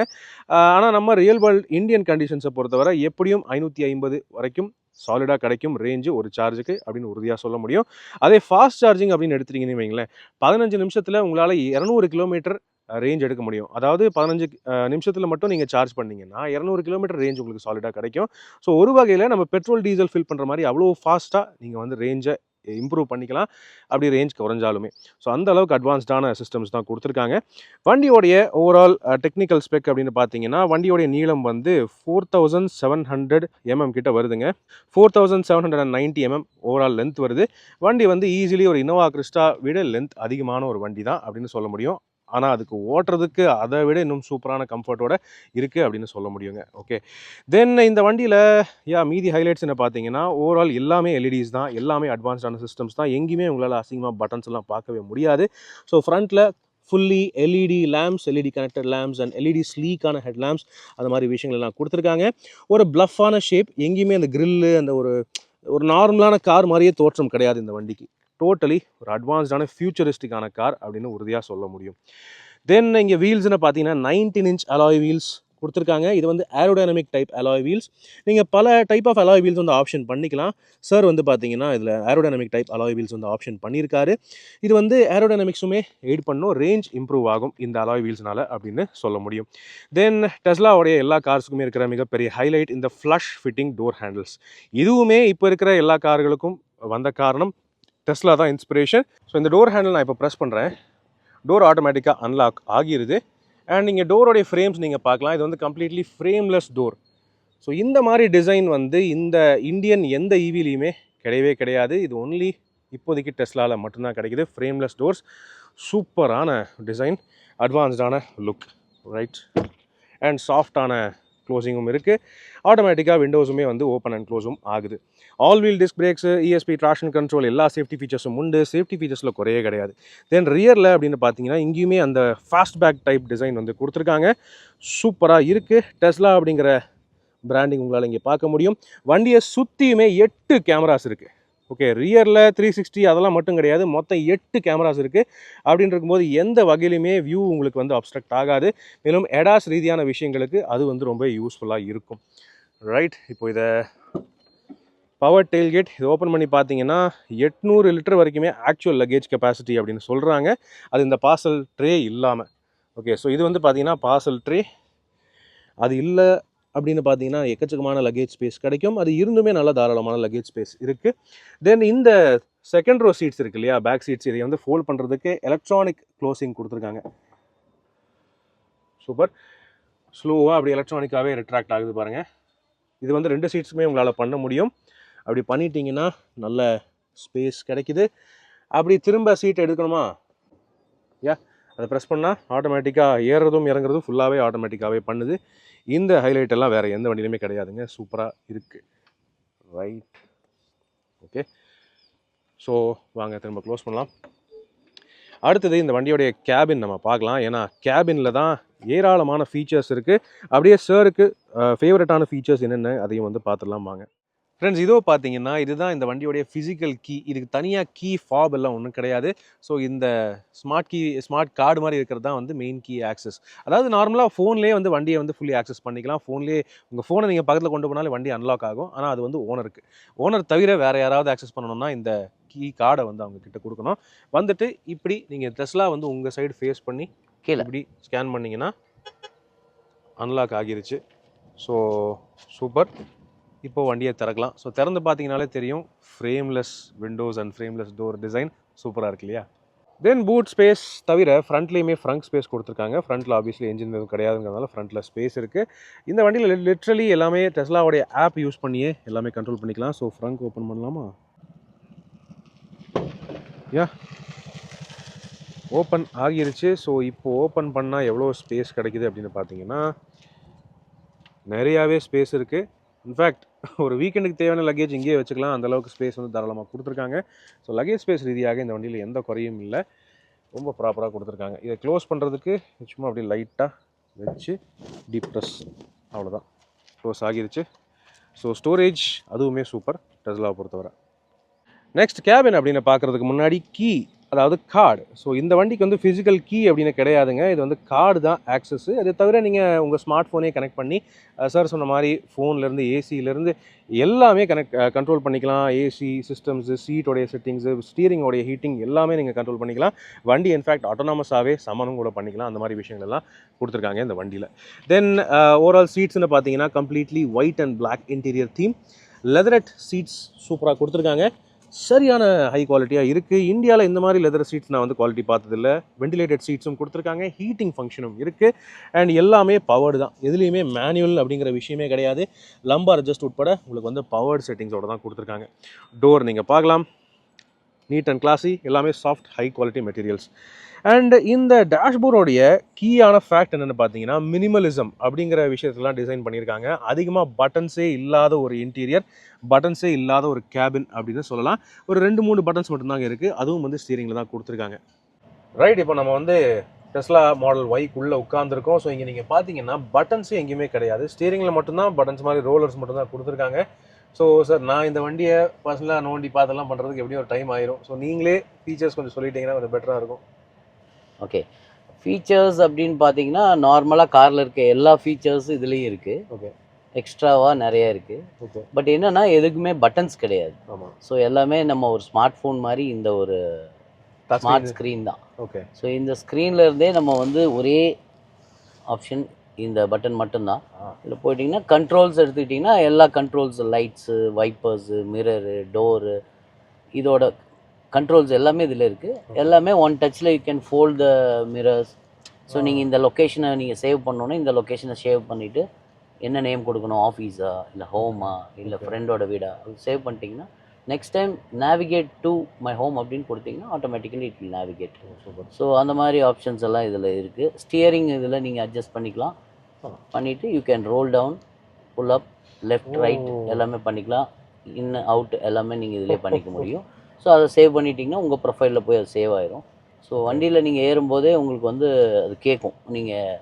ஆனால் நம்ம ரியல் வேர்ல்டு இந்தியன் கண்டிஷன்ஸை பொறுத்தவரை எப்படியும் 550 வரைக்கும் சாலிடாக கிடைக்கும் ரேஞ்சு ஒரு சார்ஜுக்கு அப்படின்னு உறுதியாக சொல்ல முடியும். அதே ஃபாஸ்ட் சார்ஜிங் அப்படின்னு எடுத்துட்டீங்கன்னு வைங்களேன், 15 நிமிஷத்தில் உங்களால் 200 கிலோமீட்டர் ரேஞ்ச் எடுக்க முடியும். அதாவது 15 நிமிஷத்தில் மட்டும் நீங்கள் சார்ஜ் பண்ணிங்கன்னா 200 கிலோமீட்டர் ரேஞ்ச் உங்களுக்கு சாலிடாக கிடைக்கும். ஸோ ஒரு வகையில் நம்ம பெட்ரோல் டீசல் ஃபில் பண்ணுற மாதிரி அவ்வளோ ஃபாஸ்ட்டாக நீங்கள் வந்து ரேஞ்சை இம்ப்ரூவ் பண்ணிக்கலாம், அப்படி ரேஞ்ச் குறைஞ்சாலுமே. ஸோ அந்த அளவுக்கு அட்வான்ஸ்டான சிஸ்டம்ஸ் தான் கொடுத்துருக்காங்க. வண்டியோடைய ஓவரால் டெக்னிக்கல் ஸ்பெக் அப்படின்னு பார்த்தீங்கன்னா வண்டியோடைய நீளம் வந்து 4700 mm கிட்ட வருதுங்க. 4790 mm ஓவரால் லென்த் வருது. வண்டி வந்து ஈஸிலி ஒரு இனோவா கிறிஸ்டா விட லென்த் அதிகமான ஒரு வண்டி தான் அப்படின்னு சொல்ல முடியும். ஆனால் அதுக்கு ஓட்டுறதுக்கு அதை விட இன்னும் சூப்பரான கம்ஃபர்ட்டோட இருக்குது அப்படின்னு சொல்ல முடியுங்க. ஓகே, தென் இந்த வண்டியில் மீதி ஹைலைட்ஸ் என்ன பார்த்தீங்கன்னா ஓவரால் எல்லாமே எல்இடிஸ் தான், எல்லாமே அட்வான்ஸ்டான சிஸ்டம்ஸ் தான். எங்கேயுமே உங்களால் அசிங்கமாக பட்டன்ஸ் எல்லாம் பார்க்கவே முடியாது. ஸோ ஃப்ரண்ட்டில் fully LED lamps, LED connected lamps and LED ஸ்லீக்கான ஹெட் லேம்ப்ஸ், அது மாதிரி விஷயங்கள் எல்லாம் கொடுத்துருக்காங்க. ஒரு ப்ளஃபான ஷேப், எங்கேயுமே அந்த கிரில்லு அந்த ஒரு நார்மலான கார் மாதிரியே தோற்றம் கிடையாது இந்த வண்டிக்கு. டோட்டலி ஒரு அட்வான்ஸ்டான ஃபியூச்சரிஸ்டிக்கான கார் அப்படின்னு உறுதியாக சொல்ல முடியும். தென் இங்கே வீல்ஸ்னு பார்த்தீங்கன்னா 19 inch அலாய் வீல்ஸ் கொடுத்துருக்காங்க. இது வந்து ஏரோடைனமிக் டைப் அலாய் வீல்ஸ். நீங்கள் பல டைப் ஆஃப் அலாய் வீல்ஸ் வந்து ஆப்ஷன் பண்ணிக்கலாம். சார் வந்து பார்த்தீங்கன்னா இதில் ஏரோடைனமிக் டைப் அலாய் வீல்ஸ் வந்து ஆப்ஷன் பண்ணியிருக்காரு. இது வந்து ஏரோடைனமிக்ஸுமே எய்ட் பண்ணும், ரேஞ்ச் இம்ப்ரூவ் ஆகும் இந்த அலாய் வீல்ஸ்னால அப்படின்னு சொல்ல முடியும். தென் டெஸ்லாவுடைய எல்லா கார்ஸுக்குமே இருக்கிற மிகப்பெரிய ஹைலைட் இந்த ஃப்ளஷ் ஃபிட்டிங் டோர் ஹேண்டில்ஸ். இதுவுமே இப்போ இருக்கிற எல்லா கார்களுக்கும் வந்த காரணம் டெஸ்லா தான் இன்ஸ்பிரேஷன். ஸோ இந்த டோர் ஹேண்டில் நான் இப்போ ப்ரெஸ் பண்ணுறேன், டோர் ஆட்டோமேட்டிக்காக அன்லாக் ஆகிருது. அண்ட் நீங்கள் டோரோடைய ஃப்ரேம்ஸ் நீங்கள் பார்க்கலாம், இது வந்து கம்ப்ளீட்லி ஃப்ரேம்லெஸ் டோர். ஸோ இந்த மாதிரி டிசைன் வந்து இந்த இந்தியன் எந்த ஈவிலையுமே கிடையவே கிடையாது. இது ஒன்லி இப்போதைக்கு டெஸ்லாவில் மட்டும்தான் கிடைக்குது. ஃப்ரேம்லெஸ் டோர்ஸ், சூப்பரான டிசைன், அட்வான்ஸ்டான லுக், ரைட், அண்ட் சாஃப்டான க்ளோசிங்கும் இருக்குது. ஆட்டோமேட்டிக்காக விண்டோஸுமே வந்து ஓப்பன் அண்ட் க்ளோஸும் ஆகுது. All wheel disc brakes, ESP traction control, எல்லா சேஃப்டி ஃபீச்சர்ஸும் உண்டு. சேஃப்டி ஃபீச்சர்ஸில் குறையே கிடையாது. தென் ரியரில் அப்படின்னு பார்த்தீங்கன்னா இங்கேயுமே அந்த ஃபாஸ்ட் பேக் டைப் டிசைன் வந்து கொடுத்துருக்காங்க. சூப்பராக இருக்குது. டெஸ்லா அப்படிங்கிற பிராண்டிங் உங்களால் இங்கே பார்க்க முடியும். வண்டியை சுற்றியுமே 8 கேமராஸ் இருக்குது. ஓகே, ரியரில் 360 அதெல்லாம் மட்டும் கிடையாது, மொத்தம் 8 கேமராஸ் இருக்குது. அப்படின்னு இருக்கும்போது எந்த வகையிலுமே வியூ உங்களுக்கு வந்து அப்ஸ்ட்ரக்ட் ஆகாது. மேலும் எடாஸ் ரீதியான விஷயங்களுக்கு அது வந்து ரொம்ப யூஸ்ஃபுல்லாக இருக்கும். ரைட், இப்போ இதை பவர் டெயில்கேட் இது ஓப்பன் பண்ணி பார்த்தீங்கன்னா 800 லிட்டர் வரைக்குமே ஆக்சுவல் லக்கேஜ் கெப்பாசிட்டி அப்படின்னு சொல்கிறாங்க. அது இந்த பார்சல் ட்ரே இல்லாமல். ஓகே, ஸோ இது வந்து பார்த்தீங்கன்னா பார்சல் ட்ரே. அது இல்லை அப்படின்னு பார்த்தீங்கன்னா எக்கச்சக்கமான லக்கேஜ் ஸ்பேஸ் கிடைக்கும். அது இருந்துமே நல்ல தாராளமான லக்கேஜ் ஸ்பேஸ் இருக்குது. தென் இந்த செகண்ட் ரோ சீட்ஸ் இருக்கு இல்லையா, பேக் சீட்ஸ், இதை வந்து ஃபோல்ட் பண்ணுறதுக்கு எலக்ட்ரானிக் க்ளோசிங் கொடுத்துருக்காங்க. சூப்பர். ஸ்லோவாக அப்படி எலக்ட்ரானிக்காகவே ரிட்ராக்ட் ஆகுது பாருங்கள். இது வந்து 2 சீட்ஸுமே உங்களால் பண்ண முடியும். அப்படி பண்ணிட்டீங்கன்னா நல்ல ஸ்பேஸ் கிடைக்குது. அப்படி திரும்ப சீட் எடுக்கணுமா, அதை ப்ரெஸ் பண்ணால் ஆட்டோமேட்டிக்காக ஏறுறதும் இறங்குறதும் ஃபுல்லாகவே ஆட்டோமேட்டிக்காகவே பண்ணுது. இந்த ஹைலைட் எல்லாம் வேறு எந்த வண்டியிலுமே கிடையாதுங்க. சூப்பராக இருக்குது. Right, okay. ஸோ வாங்க திரும்ப க்ளோஸ் பண்ணலாம். அடுத்தது இந்த வண்டியோடைய கேபின் நம்ம பார்க்கலாம். ஏன்னா கேபினில் தான் ஏராளமான ஃபீச்சர்ஸ் இருக்குது. அப்படியே சாருக்கு ஃபேவரட்டான ஃபீச்சர்ஸ் என்னென்ன அதையும் வந்து பார்த்துடலாம் வாங்க. ஃப்ரெண்ட்ஸ், இதோ பார்த்தீங்கன்னா இதுதான் இந்த வண்டியோடைய ஃபிசிக்கல் கீ. இதுக்கு தனியாக கீ ஃபாப் எல்லாம் ஒன்றும் கிடையாது. ஸோ இந்த ஸ்மார்ட் கார்டு மாதிரி இருக்கிறது தான் வந்து மெயின் கீ ஆக்சஸ். அதாவது நார்மலாக ஃபோன்லேயே வந்து வண்டியை வந்து ஃபுல்லி ஆக்சஸ் பண்ணிக்கலாம். ஃபோன்லேயே உங்கள் ஃபோனை நீங்கள் பக்கத்தில் கொண்டு போனாலே வண்டி அன்லாக் ஆகும். ஆனால் அது வந்து ஓனர் தவிர வேறு யாராவது ஆக்சஸ் பண்ணணும்னா இந்த கீ கார்டை வந்து அவங்க கிட்ட கொடுக்கணும். வந்துட்டு இப்படி நீங்கள் டெஸ்லா வந்து உங்கள் சைடு ஃபேஸ் பண்ணி கீழே இப்படி ஸ்கேன் பண்ணிங்கன்னா அன்லாக் ஆகிருச்சு. So super. இப்போ வண்டியை திறக்கலாம். ஸோ திறந்து பார்த்தீங்கனாலே தெரியும் frameless Windows and frameless door design சூப்பராக இருக்கு இல்லையா. தென் பூட் ஸ்பேஸ் தவிர ஃப்ரண்ட்லேயுமே ஃப்ரண்ட் ஸ்பேஸ் கொடுத்துருக்காங்க. ஃப்ரண்ட்டில் ஆப்வியஸ்லி என்ஜின் எதுவும் கிடையாதுங்கிறதுனால ஃப்ரண்ட்டில் ஸ்பேஸ் இருக்குது. இந்த வண்டியில் லிட்ரலி எல்லாமே டெஸ்லாவுடைய ஆப் யூஸ் பண்ணியே எல்லாமே கண்ட்ரோல் பண்ணிக்கலாம். ஸோ ஃப்ரண்ட் ஓப்பன் பண்ணலாமா, ஓப்பன் ஆகிருச்சு. ஸோ இப்போ ஓப்பன் பண்ணால் எவ்வளோ ஸ்பேஸ் கிடைக்குது அப்படின்னு பார்த்தீங்கன்னா நிறையாவே ஸ்பேஸ் இருக்குது. இன்ஃபேக்ட் ஒரு வீக்கெண்டுக்கு தேவையான லக்கேஜ் இங்கேயே வச்சுக்கலாம். அந்தளவுக்கு ஸ்பேஸ் வந்து தாராளமாக கொடுத்துருக்காங்க. ஸோ லக்கேஜ் ஸ்பேஸ் ரீதியாக இந்த வண்டியில் எந்த குறையும் இல்லை, ரொம்ப ப்ராப்பராக கொடுத்துருக்காங்க. இதை க்ளோஸ் பண்ணுறதுக்கு சும்மா அப்படியே லைட்டாக வச்சு டீப் ப்ரெஸ், அவ்வளோதான், க்ளோஸ் ஆகிருச்சு. ஸோ ஸ்டோரேஜ் அதுவுமே சூப்பர் டெஸ்லாவை பொறுத்தவரை. நெக்ஸ்ட் கேபின் அப்படின்னு பார்க்குறதுக்கு முன்னாடி கீ, அதாவது கார்டு. ஸோ இந்த வண்டிக்கு வந்து ஃபிசிக்கல் கீ அப்படின்னு கிடையாதுங்க. இது வந்து கார்டு தான் ஆக்சஸ்ஸு. அது தவிர நீங்கள் உங்கள் ஸ்மார்ட் ஃபோனே கனெக்ட் பண்ணி சார் சொன்ன மாதிரி ஃபோன்லேருந்து ஏசியிலேருந்து எல்லாமே கண்ட்ரோல் பண்ணிக்கலாம். ஏசி சிஸ்டம்ஸு, சீட்டோடைய செட்டிங்ஸு, ஸ்டீரிங்கோடைய ஹீட்டிங் எல்லாமே நீங்கள் கண்ட்ரோல் பண்ணிக்கலாம். வண்டி இன்ஃபேக்ட் ஆட்டோனாமஸாகவே சமனும் கூட பண்ணிக்கலாம். அந்த மாதிரி விஷயங்கள் எல்லாம் கொடுத்துருக்காங்க இந்த வண்டியில். தென் ஓவரால் சீட்ஸ்னு பார்த்தீங்கன்னா completely white and black interior theme. Leatherette seats சூப்பராக கொடுத்துருக்காங்க. சரியான ஹை குவாலிட்டியாக இருக்குது. இந்தியாவில் இந்த மாதிரி லெதர் சீட்ஸ் நான் வந்து குவாலிட்டி பார்த்ததில்ல. வெண்டிலேட்டட் சீட்ஸும் கொடுத்துருக்காங்க, ஹீட்டிங் ஃபங்க்ஷனும் இருக்குது. அண்ட் எல்லாமே பவர்டு தான். எதுலேயுமே மேனுவல் அப்படிங்கிற விஷயமே கிடையாது. லம்பார் அட்ஜஸ்ட் உட்பட உங்களுக்கு வந்து பவர்டு செட்டிங்ஸோடு தான் கொடுத்துருக்காங்க. டோர் நீங்கள் பார்க்கலாம், நீட் அண்ட் கிளாஸி, எல்லாமே soft high quality materials. And இந்த டேஷ்போர்டோடைய கீயான ஃபேக்ட் என்னென்னு பார்த்தீங்கன்னா மினிமலிசம் அப்படிங்கிற விஷயத்தெல்லாம் டிசைன் பண்ணியிருக்காங்க. அதிகமாக பட்டன்ஸே இல்லாத ஒரு இன்டீரியர், பட்டன்ஸே இல்லாத ஒரு கேபின் அப்படின்னு சொல்லலாம். ஒரு 2-3 பட்டன்ஸ் மட்டும்தாங்க இருக்குது. அதுவும் வந்து ஸ்டீரிங்கில் தான் கொடுத்துருக்காங்க. ரைட், இப்போ நம்ம வந்து டெஸ்லா மாடல் ஒய்க்குள்ளே உட்காந்துருக்கோம். ஸோ இங்கே நீங்கள் பார்த்தீங்கன்னா பட்டன்ஸே எங்கேயுமே கிடையாது. ஸ்டீரிங்கில் மட்டும்தான் பட்டன்ஸ் மாதிரி ரோலர்ஸ் மட்டும்தான் கொடுத்துருக்காங்க. ஸோ சார், நான் இந்த வண்டியை பர்சனலாக நோண்டி பார்த்தெல்லாம் பண்ணுறதுக்கு எப்படியும் ஒரு டைம் ஆயிரும். ஸோ நீங்களே ஃபீச்சர்ஸ் கொஞ்சம் சொல்லிட்டீங்கன்னா கொஞ்சம் பெட்டராக இருக்கும். ஓகே, ஃபீச்சர்ஸ் அப்படின்னு பார்த்தீங்கன்னா நார்மலாக காரில் இருக்க எல்லா ஃபீச்சர்ஸும் இதுலேயும் இருக்குது. ஓகே, எக்ஸ்ட்ராவாக நிறைய இருக்குது. ஓகே, பட் என்னென்னா எதுக்குமே பட்டன்ஸ் கிடையாது. ஆமாம். ஸோ எல்லாமே நம்ம ஒரு ஸ்மார்ட் ஃபோன் மாதிரி இந்த ஒரு ஸ்மார்ட் ஸ்க்ரீன் தான். ஓகே, ஸோ இந்த ஸ்க்ரீனில் இருந்தே நம்ம வந்து ஒரே ஆப்ஷன் இந்த பட்டன் மட்டும்தான். இதில் போயிட்டிங்கன்னா கண்ட்ரோல்ஸ் எடுத்துக்கிட்டிங்கன்னா எல்லா controls, lights, wipers, mirror, door, இதோட கண்ட்ரோல்ஸ் எல்லாமே இதில் இருக்குது. எல்லாமே ஒன் டச்சில் you can fold the mirrors. So நீங்கள் இந்த லொக்கேஷனை நீங்கள் சேவ் பண்ணோன்னே இந்த லொக்கேஷனை சேவ் பண்ணிவிட்டு என்ன நேம் கொடுக்கணும், ஆஃபீஸா இல்லை ஹோமா இல்லை ஃப்ரெண்டோட வீடா, அது சேவ் பண்ணிட்டீங்கன்னா next time navigate to my home அப்படின்னு கொடுத்தீங்கன்னா automatically it will navigate. So அந்த மாதிரி ஆப்ஷன்ஸ் எல்லாம் இதில் இருக்குது. ஸ்டியரிங் இதில் நீங்கள் அட்ஜஸ்ட் பண்ணிக்கலாம். பண்ணிவிட்டு you can roll down, pull up, left, right எல்லாமே பண்ணிக்கலாம். இன் அவுட் எல்லாமே நீங்கள் இதிலே பண்ணிக்க முடியும். ஸோ அதை சேவ் பண்ணிட்டீங்கன்னா உங்கள் ப்ரொஃபைலில் போய் அது சேவ் ஆயிரும். ஸோ வண்டியில் நீங்கள் ஏறும்போதே உங்களுக்கு வந்து அது கேட்கும், நீங்கள்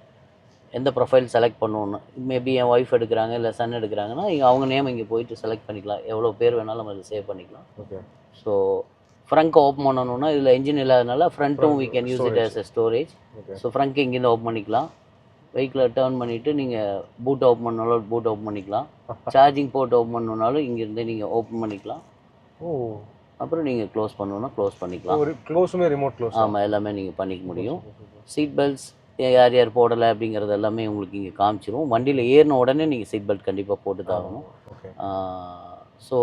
எந்த ப்ரொஃபைல் செலக்ட் பண்ணணும்னு மேபி என் ஒய்ஃப் எடுக்கிறாங்க இல்லை சன் எடுக்கிறாங்கன்னா அவங்க நேம் இங்கே போயிட்டு செலக்ட் பண்ணிக்கலாம், எவ்வளோ பேர் வேணாலும் நம்ம இதில் சேவ் பண்ணிக்கலாம். ஓகே. ஸோ ஃப்ரங்க் ஓப்பன் பண்ணணும்னா இதில் என்ஜின் இல்லாதனால ஃப்ரண்ட்டும் we can use it as a storage. So frank இங்கேருந்து ஓப்பன் பண்ணிக்கலாம். வெஹிக்கிளை டேர்ன் பண்ணிவிட்டு நீங்கள் பூட் ஓப்பன் பண்ணாலும் பூட் ஓப்பன் பண்ணிக்கலாம். சார்ஜிங் போர்ட் ஓப்பன் பண்ணணுன்னாலும் இங்கேருந்தே நீங்கள் ஓப்பன் பண்ணிக்கலாம். அப்புறம் நீங்கள் க்ளோஸ் பண்ணணுன்னா க்ளோஸ் பண்ணிக்கலாம். க்ளோஸுமே ரிமோட் க்ளோஸ். ஆமாம், எல்லாமே நீங்கள் பண்ணிக்க முடியும். சீட் பெல்ட்ஸ் யார் யார் போடலை அப்படிங்கிறது எல்லாமே உங்களுக்கு இங்கே காமிச்சிரும். வண்டியில் ஏறின உடனே நீங்கள் சீட் பெல்ட் கண்டிப்பாக போட்டு தாகணும். ஸோ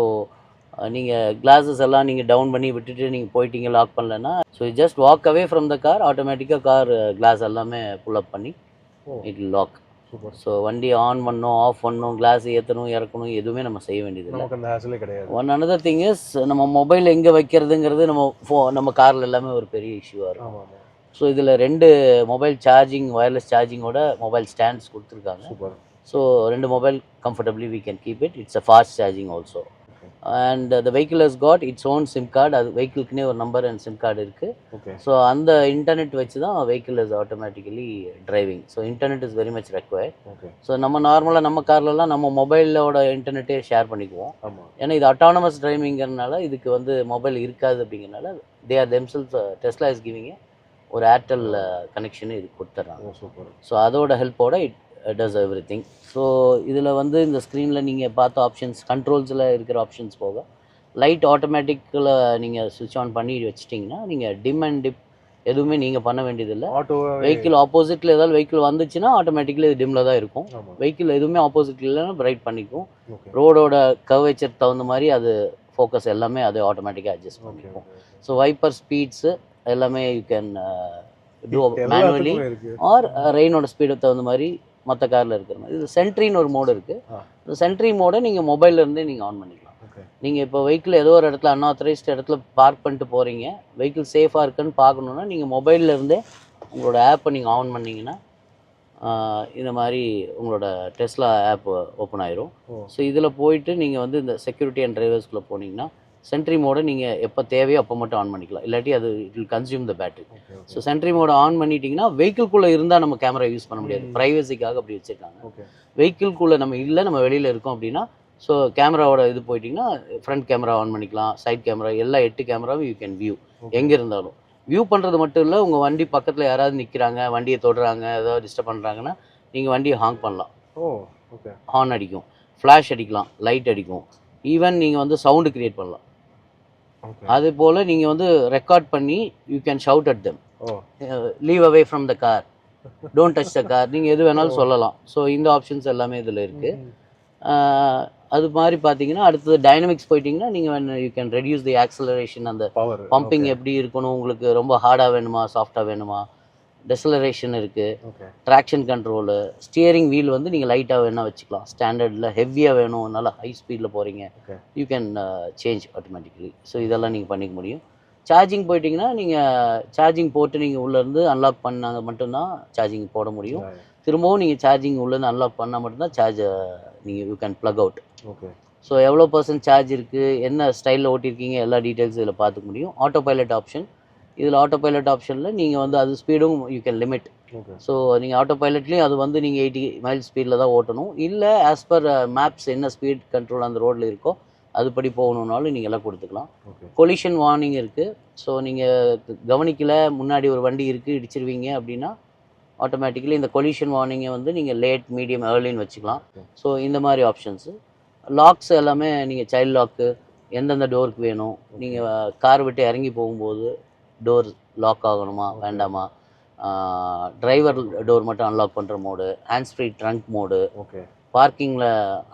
நீங்கள் கிளாஸஸ் எல்லாம் நீங்கள் டவுன் பண்ணி விட்டுட்டு நீங்கள் போயிட்டீங்க லாக் பண்ணலன்னா, so just walk away from the car, ஆட்டோமேட்டிக்காக கார் கிளாஸ் எல்லாமே புல் அப் பண்ணி இட் லாக். ஸோ வண்டி ஆன் பண்ணணும், ஆஃப் பண்ணணும், கிளாஸ் ஏற்றணும் இறக்கணும் எதுவுமே நம்ம செய்ய வேண்டியதில்லை. கிடையாது. ஒன் அனதர் திங் இஸ், நம்ம மொபைல் எங்கே வைக்கிறதுங்கிறது நம்ம காரில் எல்லாமே ஒரு பெரிய இஷ்யூவாக இருக்கும். ஸோ இதில் 2 மொபைல் சார்ஜிங், ஒயர்லெஸ் சார்ஜிங்கோட மொபைல் ஸ்டாண்ட்ஸ் கொடுத்துருக்காங்க. So 2 mobile comfortably we can keep it. It's a fast charging also. And the vehicle has got its own SIM card. அது வெஹிக்கிள்க்குனே ஒரு நம்பர் அண்ட் சிம் கார்டு இருக்குது. So அந்த internet வச்சு தான் vehicle is automatically driving. So internet is very much required. So நம்ம நார்மலாக நம்ம கார்லலாம் நம்ம மொபைலோட இன்டர்நெட்டே ஷேர் பண்ணிக்குவோம். ஏன்னா இது அட்டானமஸ் டிரைவிங்கிறதுனால இதுக்கு வந்து மொபைல் இருக்காது. அப்படிங்கிறனால they are themselves, Tesla is giving ஒரு ஏர்டெல் கனெக்ஷன் இது கொடுத்துட்றாங்க. ஸோ அதோட ஹெல்ப்போட it does everything. So இதில் வந்து இந்த ஸ்க்ரீனில் நீங்கள் பார்த்த ஆப்ஷன்ஸ், கண்ட்ரோல்ஸில் இருக்கிற ஆப்ஷன்ஸ் போக லைட் ஆட்டோமேட்டிக்கில் நீங்கள் சுவிட்ச் ஆன் பண்ணி வச்சிட்டிங்கன்னா நீங்கள் டிம் அண்ட் டிப் எதுவுமே நீங்கள் பண்ண வேண்டியதில்லை. வெஹிக்கிள் ஆப்போசிட்டில் ஏதாவது வெஹிக்கிள் வந்துச்சுன்னா ஆட்டோமேட்டிக்கலி இது டிம்மில் தான் இருக்கும். வெஹிக்கிள் எதுவுமே ஆப்போசிட்டில் இல்லைன்னா பிரைட் பண்ணிக்கும். ரோடோட கர்வேச்சர் தகுந்த மாதிரி அது ஃபோக்கஸ் எல்லாமே அது ஆட்டோமேட்டிக்காக அட்ஜஸ்ட் பண்ணிக்கும். ஸோ வைப்பர் ஸ்பீட்ஸு எல்லாமே you can do manually or ரெயினோட ஸ்பீடுக்கு தகுந்த மாதிரி மற்ற காரில் இருக்கிற மாதிரி. இது சென்ட்ரின்னு ஒரு மோடு இருக்குது. இந்த சென்ட்ரி மோடை நீங்கள் மொபைல்லேருந்தே நீங்கள் ஆன் பண்ணிக்கலாம். நீங்கள் இப்போ வெஹிக்கிள் ஏதோ ஒரு இடத்துல அன்ஆத்தரைஸ்ட் இடத்துல பார்க் பண்ணிட்டு போகிறீங்க, வெஹிக்கிள் சேஃபாக இருக்குன்னு பார்க்கணுன்னா நீங்கள் மொபைல்லேருந்தே உங்களோட ஆப்பை நீங்கள் ஆன் பண்ணிங்கன்னா இந்த மாதிரி உங்களோட டெஸ்லா ஆப் ஓப்பன் ஆயிரும். ஸோ இதில் போயிட்டு நீங்கள் வந்து இந்த செக்யூரிட்டி அண்ட் டிரைவர்ஸ்குள்ளே போனீங்கன்னா சென்ட்ரி மோடை நீங்கள் எப்போ தேவையோ அப்போ மட்டும் ஆன் பண்ணிக்கலாம். இல்லாட்டி அது it will consume the battery. So sentry மோடை ஆன் பண்ணிட்டீங்கன்னா வெஹிக்கிள்குள்ளே இருந்தால் நம்ம கேமரா யூஸ் பண்ண முடியாது. ப்ரைவசிக்காக அப்படி வச்சுருக்காங்க. வெஹிக்கிள்குள்ளே நம்ம இல்லை, நம்ம வெளியில் இருக்கோம் அப்படின்னா ஸோ கேமராவோட இது போயிட்டிங்கன்னா ஃப்ரண்ட் கேமரா ஆன் பண்ணிக்கலாம், சைட் கேமரா, எல்லா 8 கேமராவும் யூ கேன் வியூ எங்கே இருந்தாலும். வியூ பண்ணுறது மட்டும் இல்லை, உங்கள் வண்டி பக்கத்தில் யாராவது நிற்கிறாங்க, வண்டியை தொடுறாங்க, ஏதாவது டிஸ்டர்ப் பண்ணுறாங்கன்னா நீங்கள் வண்டியை ஹாங் பண்ணலாம். ஹார்ன் அடிக்கும், ஃப்ளாஷ் அடிக்கலாம், லைட் அடிக்கும், ஈவன் நீங்கள் வந்து சவுண்டு க்ரியேட் பண்ணலாம். அது போல் நீங்கள் வந்து ரெக்கார்ட் பண்ணி you can shout at them, leave away from the car, don't touch the car, நீங்கள் எது வேணாலும் சொல்லலாம். ஸோ இந்த ஆப்ஷன்ஸ் எல்லாமே இதில் இருக்குது. அது மாதிரி பார்த்தீங்கன்னா அடுத்தது டைனமிக்ஸ் போயிட்டிங்கன்னா நீங்கள் you can reduce the acceleration, அந்த பம்பிங் எப்படி இருக்கணும், உங்களுக்கு ரொம்ப ஹார்டாக வேணுமா சாஃப்டாக வேணுமா, டெசலரேஷன் இருக்குது, ட்ராக்ஷன் கண்ட்ரோலு, ஸ்டியரிங் வீல் வந்து நீங்கள் லைட்டாக வேணால் வச்சுக்கலாம், ஸ்டாண்டர்டில் ஹெவியாக வேணும் நல்லா ஹை ஸ்பீடில் போகிறீங்க you can change automatically. So இதெல்லாம் நீங்கள் பண்ணிக்க முடியும். சார்ஜிங் போயிட்டிங்கன்னா நீங்கள் சார்ஜிங் போட்டு நீங்கள் உள்ளேருந்து அன்லாக் பண்ணாங்க மட்டும்தான் சார்ஜிங் போட முடியும். திரும்பவும் நீங்கள் சார்ஜிங் உள்ளேருந்து அன்லாக் பண்ணால் மட்டும்தான் சார்ஜை நீங்கள் you can plug out. So எவ்வளோ % சார்ஜ் இருக்குது, என்ன ஸ்டைலில் ஓட்டியிருக்கீங்க, எல்லா டீட்டெயில்ஸ் இதில் பார்த்துக்க முடியும். ஆட்டோ பைலட் ஆப்ஷன், இதில் ஆட்டோ பைலட் ஆப்ஷனில் நீங்கள் வந்து அது ஸ்பீடும் யூ கேன் லிமிட். ஸோ நீங்கள் ஆட்டோ பைலட்லேயும் அது வந்து நீங்கள் 80 மைல் ஸ்பீடில் தான் ஓட்டணும், இல்லை ஆஸ் பர் மேப்ஸ் என்ன ஸ்பீட் கண்ட்ரோல் அந்த ரோட்டில் இருக்கோ அதுபடி போகணுன்னாலும் நீங்கள் எல்லாம் கொடுத்துக்கலாம். கொலிஷன் வார்னிங் இருக்குது. ஸோ நீங்கள் கவனிக்கல முன்னாடி ஒரு வண்டி இருக்குது இடிச்சிருவீங்க அப்படின்னா ஆட்டோமேட்டிக்கலி இந்த கொலிஷன் வார்னிங்கை வந்து நீங்கள் லேட், மீடியம், ஏர்லின்னு வச்சுக்கலாம். ஸோ இந்த மாதிரி ஆப்ஷன்ஸு. லாக்ஸ் எல்லாமே நீங்கள் சைல்ட் லாக்கு எந்தெந்த டோருக்கு வேணும், நீங்கள் கார் விட்டு இறங்கி போகும்போது டோர் லாக் ஆகணுமா வேண்டாமா, டிரைவர் டோர் மட்டும் அன்லாக் பண்ணுற mode, hands free trunk mode, பார்க்கிங்கில்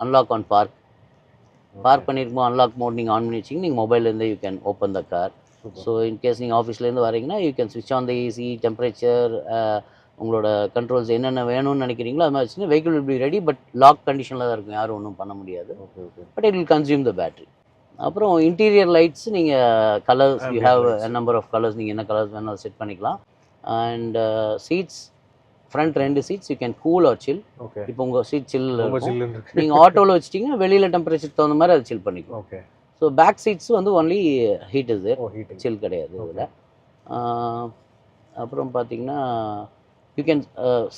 அன்லாக் ஆன் பார்க் பண்ணியிருக்கும்போது அன்லாக் மோட் நீங்கள் ஆன் பண்ணி வச்சிங்க நீங்கள் மொபைல்லேருந்து you can open the car. So in case நீங்கள் ஆஃபீஸ்லேருந்து வரீங்கன்னா யூ கேன் ஸ்விட்ச் ஆன் த ஏசி, டெம்பரேச்சர், உங்களோட கண்ட்ரோல்ஸ் என்னென்ன வேணும்னு நினைக்கிறீங்களோ அது மாதிரி வச்சுன்னா vehicle will be ready. But lock கண்டிஷனில் தான் இருக்கும், யாரும் ஒன்றும் பண்ண முடியாது. But it will consume the battery. அப்புறம் இன்டீரியர் லைட்ஸ் நீங்கள் colours you have number of colours, நீங்கள் என்ன கலர்ஸ் வேணாலும் செட் பண்ணிக்கலாம். And seats, front 2 seats you can cool or chill. இப்போ உங்கள் சீட் சில் நீங்கள் ஆட்டோவில் வச்சிட்டிங்கன்னா வெளியில் டெம்பரேச்சர் தகுந்த மாதிரி அதை சில் பண்ணிக்கும். ஸோ பேக் சீட்ஸ் வந்து ஒன்லி ஹீட் இது, சில் கிடையாது இதில். அப்புறம் பார்த்தீங்கன்னா யூ கேன்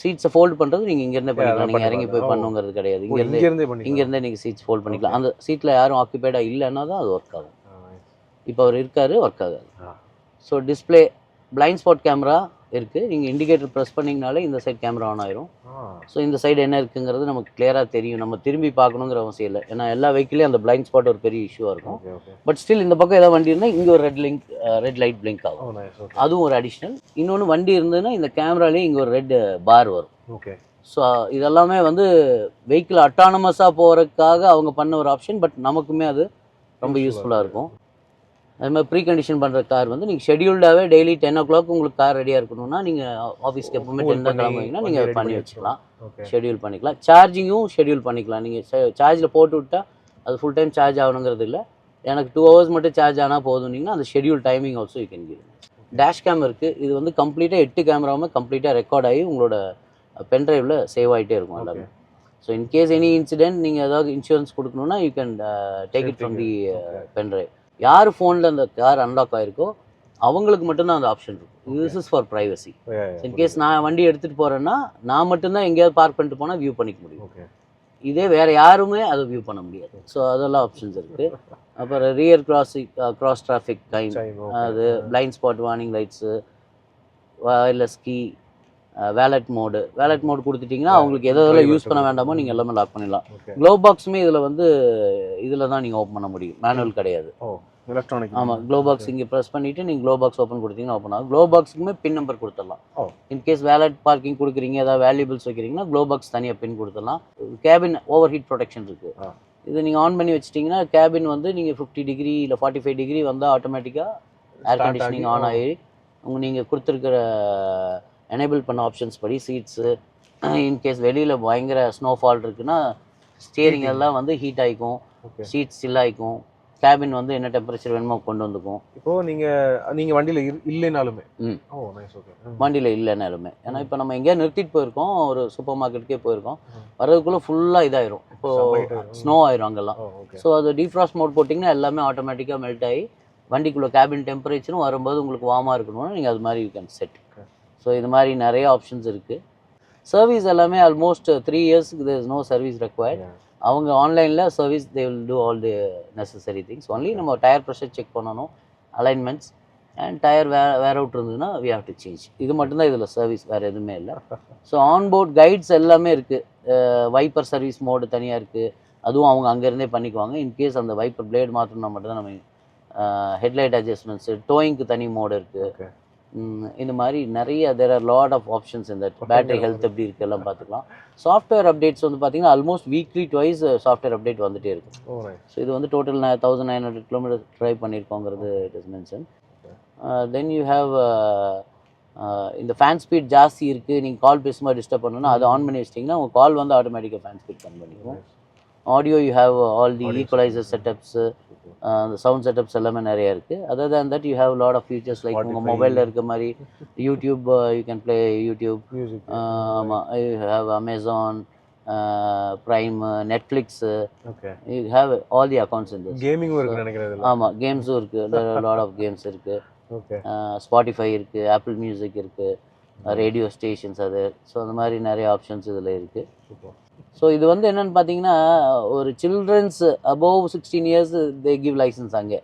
சீட்ஸை ஃபோல்ட் பண்ணுறது நீங்கள் இங்கேருந்தே பண்ணிக்கலாம், நீங்கள் இறங்கி போய் பண்ணிக்கலாம். பண்ணுங்கிறது கிடையாது. இங்கேருந்தே பண்ணிக்கலாம். இங்கேருந்தே நீங்கள் சீட்ஸ் ஃபோல்ட் பண்ணிக்கலாம். அந்த சீட்டில் யாரும் ஆக்குபைடாக இல்லைன்னா தான் அது ஒர்க் ஆகும். இப்போ அவர் இருக்காரு, ஒர்க் ஆகாது. So display blind spot camera இருக்குது. நீங்கள் இண்டிகேட்டர் ப்ரெஸ் பண்ணிங்கனாலே இந்த சைட் கேமரா ஆன் ஆயிரும். ஸோ இந்த சைடு என்ன இருக்குங்கிறது நமக்கு கிளியராக தெரியும். நம்ம திரும்பி பார்க்கணுங்கிற அவசியம் இல்லை. ஏன்னா எல்லா வெஹிக்கிளையும் அந்த பிளைண்ட் ஸ்பாட் ஒரு பெரிய இஷ்யூவாக இருக்கும். பட் ஸ்டில் இந்த பக்கம் ஏதாவது வண்டி இருந்தால் இங்கே ஒரு ரெட் லைட் பிளிங்க் ஆகும். அதுவும் ஒரு அடிஷ்னல். இன்னொன்று வண்டி இருந்ததுன்னா இந்த கேமராலேயே இங்கே ஒரு ரெட் பார் வரும். ஸோ இதெல்லாமே வந்து வெஹிக்கிள் அட்டானமஸாக போகிறதுக்காக அவங்க பண்ண ஒரு ஆப்ஷன். பட் நமக்குமே அது ரொம்ப யூஸ்ஃபுல்லாக இருக்கும். அது மாதிரி ப்ரீ கண்டிஷன் பண்ணுற கார் வந்து நீங்கள் ஷெடியூல்டாகவே டெய்லி 10 o'clock உங்களுக்கு கார் ரெடியாக இருக்கணும்னா நீங்கள் ஆஃபீஸ்க்கு எப்பவுமே 10 தான் கிளம்புவீங்கன்னா நீங்கள் பண்ணி வச்சுக்கலாம். ஷெடியூல் பண்ணிக்கலாம். சார்ஜிங்கும் ஷெடியூல் பண்ணிக்கலாம். நீங்கள் சார்ஜில் போட்டு விட்டால் அது ஃபுல் டைம் சார்ஜ் ஆகணுங்கிறது இல்லை. எனக்கு 2 hours மட்டும் சார்ஜ் ஆனால் போதும்னீங்கன்னா அந்த schedule timing also you can give. Dash game இருக்குது. இது வந்து கம்ப்ளீட்டாக 8 கேமராவுமே கம்ப்ளீட்டாக ரெக்கார்ட் ஆகி உங்களோட பென்ட்ரைவில் சேவ் ஆகிட்டே இருக்கும் எல்லாமே. ஸோ இன்கேஸ் எனி இன்சிடென்ட் நீங்கள் ஏதாவது இன்சூரன்ஸ் கொடுக்கணுன்னா you can take it from the pen drive. யார் ஃபோனில் அந்த கார் அன்லாக் ஆகிருக்கோ அவங்களுக்கு மட்டும்தான் அந்த ஆப்ஷன் இருக்கும். This is for privacy. In case நான் வண்டி எடுத்துகிட்டு போகிறேன்னா நான் மட்டும்தான் எங்கேயாவது பார்க் பண்ணிட்டு போனால் வியூ பண்ணிக்க முடியும். இதே வேறு யாருமே அதை வியூ பண்ண முடியாது. ஸோ அதெல்லாம் ஆப்ஷன்ஸ் இருக்குது. அப்புறம் ரியர் கிராஸ் டிராஃபிக் டைம், அது blind spot warning lights, wireless key, valet mode கொடுத்துட்டிங்கன்னா அவங்களுக்கு எதெல்லாம் யூஸ் பண்ண வேண்டாமோ நீங்கள் எல்லாமே லாக் பண்ணிடலாம். க்ளோ பாக்ஸுமே இதில் வந்து இதில் தான் நீங்கள் ஓப்பன் பண்ண முடியும், மேனுவல் கிடையாது. எலக்ட்ரானிக். ஆமாம், க்ளோ பாக்ஸ் இங்கே ப்ரெஸ் பண்ணிவிட்டு நீங்கள் க்ளோ பாக்ஸ் ஓப்பன் கொடுத்தீங்கன்னா ஓப்பன் ஆகும். க்ளோ பாக்ஸுக்குமே பின் நம்பர் கொடுத்துடலாம். இன்கேஸ் வேலட் பார்க்கிங் கொடுக்குறீங்க, ஏதாவது வேல்யூபிள்ஸ் வைக்கிறீங்கன்னா க்ளோ பாக்ஸ் தனியாக பின் கொடுத்துடலாம். கேபின் ஓவர் ஹீட் ப்ரொடெக்ஷன் இருக்குது. இது நீங்கள் ஆன் பண்ணி வச்சிட்டிங்கன்னா கேபின் வந்து நீங்கள் 50 degree இல்லை 45 degree வந்தால் ஆட்டோமேட்டிக்காக ஏர் கண்டிஷனிங் ஆன் ஆகி நீங்கள் கொடுத்துருக்கிற எனேபிள் பண்ண ஆப்ஷன்ஸ் படி சீட்ஸு, இன்கேஸ் வெளியில் பயங்கர ஸ்னோஃபால் இருக்குன்னா ஸ்டியரிங் எல்லாம் வந்து ஹீட் ஆகிக்கும், சீட்ஸ் சில் ஆகிக்கும், கேபின் வந்து என்ன டெம்பரேச்சர் வேணுமோ கொண்டு வந்துக்கும். இப்போ நீங்கள் வண்டியில் இல்லைனாலுமே வண்டியில் இல்லைனாலுமே, ஏன்னா இப்போ நம்ம எங்கேயா நிறுத்திட்டு போயிருக்கோம், ஒரு சூப்பர் மார்க்கெட்டுக்கே போயிருக்கோம், வர்றதுக்குள்ளே ஃபுல்லாக இதாயிரும், இப்போ ஸ்னோ ஆயிரும் அங்கெல்லாம். ஸோ அது டீஃப்ராஸ்ட் மோட் போட்டிங்கன்னா எல்லாமே ஆட்டோமேட்டிக்காக மெல்ட் ஆகி வண்டிக்குள்ளே கேபின் டெம்பரேச்சரும் வரும்போது உங்களுக்கு வார்மாக இருக்கணும்னா நீங்கள் அது மாதிரி யூ கேன் செட். ஸோ இது மாதிரி நிறைய ஆப்ஷன்ஸ் இருக்குது. சர்வீஸ் எல்லாமே almost 3 years there is no service required. அவங்க ஆன்லைனில் service they will do all the necessary things. Only நம்ம டயர் ப்ரெஷர் செக் பண்ணணும், alignments and tyre wear out இருந்ததுன்னா வி ஹேவ் டு சேஞ்ச். இது மட்டும்தான் இதில் சர்வீஸ், வேறு எதுவுமே இல்லை. ஸோ ஆன்போர்ட் கைட்ஸ் எல்லாமே இருக்குது. வைப்பர் சர்வீஸ் மோடு தனியாக இருக்குது, அதுவும் அவங்க அங்கேருந்தே பண்ணிக்குவாங்க. இன்கேஸ் அந்த வைப்பர் பிளேட் மாற்றணும்னா மட்டும்தான் நம்ம ஹெட்லைட் அட்ஜஸ்ட்மெண்ட்ஸு, டோயிங்க்கு தனி மோடு இருக்குது. இந்த மாதிரி நிறைய there are lot of options. இந்த பேட்டரி ஹெல்த் எப்படி இருக்குது எல்லாம் பார்த்துக்கலாம். சாஃப்ட்வேர் அப்டேட்ஸ் வந்து பார்த்தீங்கன்னா almost weekly twice software update வந்துகிட்டே இருக்கும். ஸோ இது வந்து டோட்டல் 1900 kilometers ட்ரைவ் பண்ணியிருக்கோங்கிறது it is mention. Then you have இந்த ஃபேன் ஸ்பீட் ஜாஸ்தி இருக்குது, நீங்கள் கால் பேசும்போது டிஸ்டர்ப் பண்ணணும்னா அதை ஆன் பண்ணி வச்சிட்டிங்கன்னா உங்கள் கால் வந்து ஆட்டோமேட்டிக்காக ஃபேன் ஸ்பீட் கம்மி பண்ணிக்கும். Audio you have all the equaliser setups, அந்த சவுண்ட் செட்டப்ஸ் எல்லாமே நிறையா இருக்குது. Other than that you have lot of features like உங்கள் மொபைலில் இருக்க மாதிரி YouTube, you can play YouTube. ஆமாம், you have Amazon Prime, Netflix, you have all the accounts in this. கேமிங்கும் இருக்குது நினைக்கிறேன். ஆமாம், கேம்ஸும் இருக்குது, லாட் ஆஃப் கேம்ஸ் இருக்குது. ஸ்பாட்டிஃபை இருக்குது, ஆப்பிள் மியூசிக் இருக்குது, ரேடியோ ஸ்டேஷன்ஸ் அது. ஸோ அந்த மாதிரி நிறைய ஆப்ஷன்ஸ் இதில் இருக்குது. ஸோ இது வந்து என்னென்னு பார்த்தீங்கன்னா ஒரு childrens above 16 years they give licence அங்கே.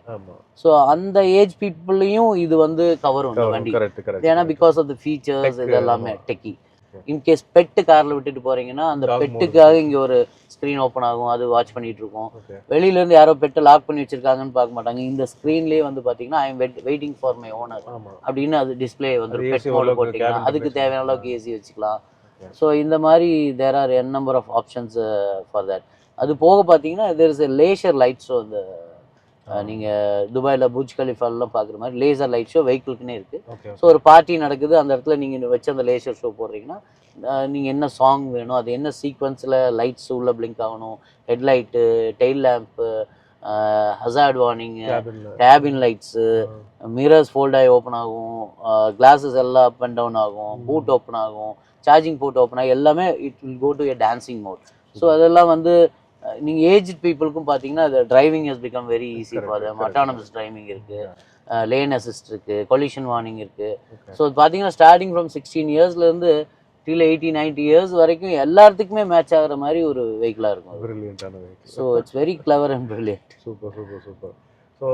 ஸோ அந்த ஏஜ் பீப்புளையும் இது வந்து கவர் உண்டு வண்டி. ஏன்னா பிகாஸ் ஆஃப் த ஃபீச்சர்ஸ் இது எல்லாமே டெக்கி. இன்கேஸ் பெட்டு காரில் விட்டுட்டு போகிறீங்கன்னா அந்த பெட்டுக்காக இங்கே ஒரு ஸ்க்ரீன் ஓப்பன் ஆகும், அது வாட்ச் பண்ணிட்டு இருக்கோம். வெளியிலேருந்து யாரோ பெட்டை லாக் பண்ணி வச்சிருக்காங்கன்னு பார்க்க மாட்டாங்க. இந்த ஸ்க்ரீன்லேயே வந்து பார்த்தீங்கன்னா I am waiting for my owner அப்படின்னு அது டிஸ்பிளே வந்து பெட் மோடில் போட்டிங்கன்னா அதுக்கு தேவையான அளவுக்கு ஏசி வச்சுக்கலாம். ஸோ இந்த மாதிரி there are n number of options for that. அது போக பார்த்தீங்கன்னா there is a laser light show. இந்த நீங்கள் துபாயில் புர்ஜ் கலிஃபாலாம் பார்க்குற மாதிரி லேசர் லைட் ஷோ வெஹிக்கிளுக்குன்னே இருக்குது. ஸோ ஒரு பார்ட்டி நடக்குது, அந்த இடத்துல நீங்கள் வச்சு அந்த லேசர் ஷோ போடுறீங்கன்னா நீங்கள் என்ன சாங் வேணும், அது என்ன சீக்வன்ஸில் லைட்ஸ் உள்ள பிளிங்க் ஆகணும், headlight, tail lamp, hazard warning, cabin lights, mirrors fold ஆகி ஓப்பன் ஆகும், கிளாஸஸ் எல்லாம் அப் அண்ட் டவுன் ஆகும், பூட் ஓப்பன் ஆகும், சார்ஜிங் போர்ட் ஓப்பன் ஆகி எல்லாமே it will go to a dancing mode. So அதெல்லாம் வந்து நீங்கள் ஏஜ்ட் பீப்புளுக்கும் பார்த்தீங்கன்னா அது driving has become very easy for them. Autonomous driving இருக்குது, லேன் அசிஸ்ட் இருக்குது, கொலிஷன் வார்னிங் இருக்குது. ஸோ பார்த்தீங்கன்னா ஸ்டார்டிங் ஃப்ரம் 16 yearsலேருந்து டில் 80-90 இயர்ஸ் வரைக்கும் எல்லாத்துக்குமே மேட்ச் ஆகிற மாதிரி ஒரு வெஹிக்கிளாக இருக்கும். பிரில்லியன்ட்டான vehicle. So it's very clever and brilliant. Super super super. So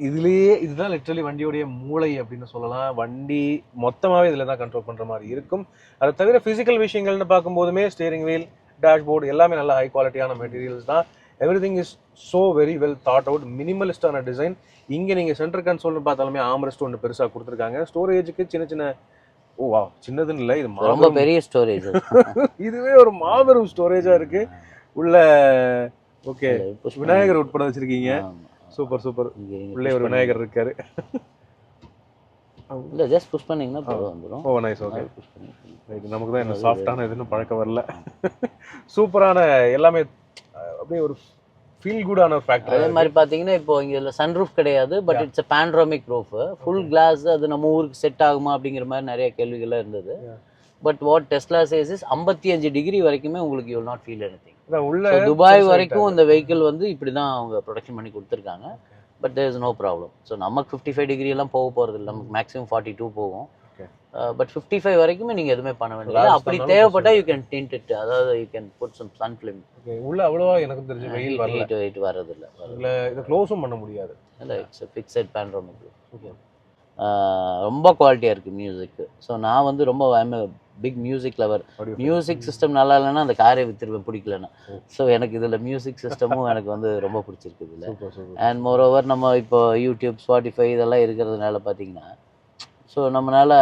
இதுலேயே இதுதான் லிட்ரலி வண்டியோடைய மூளை அப்படின்னு சொல்லலாம். வண்டி மொத்தமாகவே இதில் தான் கண்ட்ரோல் பண்ணுற மாதிரி இருக்கும். அதை தவிர ஃபிசிக்கல் விஷயங்கள்னு பார்க்கும்போதுமே ஸ்டேரிங் வீல், டேஷ்போர்டு எல்லாமே நல்ல ஹை குவாலிட்டியான மெட்டீரியல்ஸ் தான். Everything is so very well thought out, மினிமலிஸ்டான டிசைன். இங்கே நீங்கள் சென்டர் கன்சோல்னு பார்த்தாலுமே ஆம்ரெஸ்ட் ஒன்று பெருசாக கொடுத்துருக்காங்க. ஸ்டோரேஜுக்கு சின்ன சின்ன வா சின்னதுன்னு இல்லை, இது ரொம்ப பெரிய ஸ்டோரேஜ். இதுவே ஒரு மாபெரும் ஸ்டோரேஜாக இருக்கு உள்ள. ஓகே, விநாயகர் உட்பட வச்சிருக்கீங்க. Super super. உள்ளே ஒரு விநாயகர் இருக்காரு. இல்ல ஜஸ்ட் புஷ் பண்ணீங்கன்னா போதும் வந்துரும். ஓ நைஸ். ஓகே, புஷ் பண்ணி ரைட். நமக்கு தான் என்ன சாஃப்ட்டான இதுன்னு பழக்கம் வரல. சூப்பரான எல்லாமே அப்படியே ஒரு ஃபீல் குடான ஒரு ஃபேக்டர். அதே மாதிரி பாத்தீங்கன்னா இப்போ இங்க இல்ல சன்ரூஃப் கிடையாது, but it's a panoramic roof, full glass. அது நம்ம ஊருக்கு செட் ஆகுமா அப்படிங்கிற மாதிரி நிறைய கேள்விகள்லாம் இருந்தது. But what Tesla says is 55 degree வரைக்குமே உங்களுக்கு you will not feel anything. உள்ள துபாய் வரைக்கும் இந்த வெஹிக்கிள் வந்து இப்படி தான் அவங்க ப்ரொடக்ஷன் பண்ணி கொடுத்துருக்காங்க. But there is no problem. So நமக்கு 55 டிகிரி எல்லாம் போக போகிறது இல்லை, நமக்கு மேக்ஸிமம் 42 போகும். பட் 55 வரைக்குமே நீங்கள் எதுவுமே பண்ண வேண்டியது. அப்படி தேவைப்பட்டா யூ கேன் டிண்ட் இட், அதாவது you can put some sun film. உள்ள அவ்வளோவா எனக்கு தெரிஞ்சு வெயில் வரல, ஹீட் வரதில்லை. இல்லை இதை க்ளோஸும் பண்ண முடியாது. இல்லை, இட்ஸ் ஃபிக்ஸட் பேனரோமிக். ரொம்ப குவாலிட்டியாக இருக்குது மியூசிக்கு. ஸோ நான் வந்து ரொம்ப big music lover. Music system நல்லா இல்லைன்னா அந்த காரை வித்துருவேன் பிடிக்கலன்னா. ஸோ எனக்கு இதில் மியூசிக் சிஸ்டமும் எனக்கு வந்து ரொம்ப பிடிச்சிருக்கு இதில். அண்ட் மோர் ஓவர் நம்ம இப்போ யூடியூப், ஸ்பாட்டிஃபை இதெல்லாம் இருக்கிறதுனால பார்த்தீங்கன்னா ஸோ நம்மளால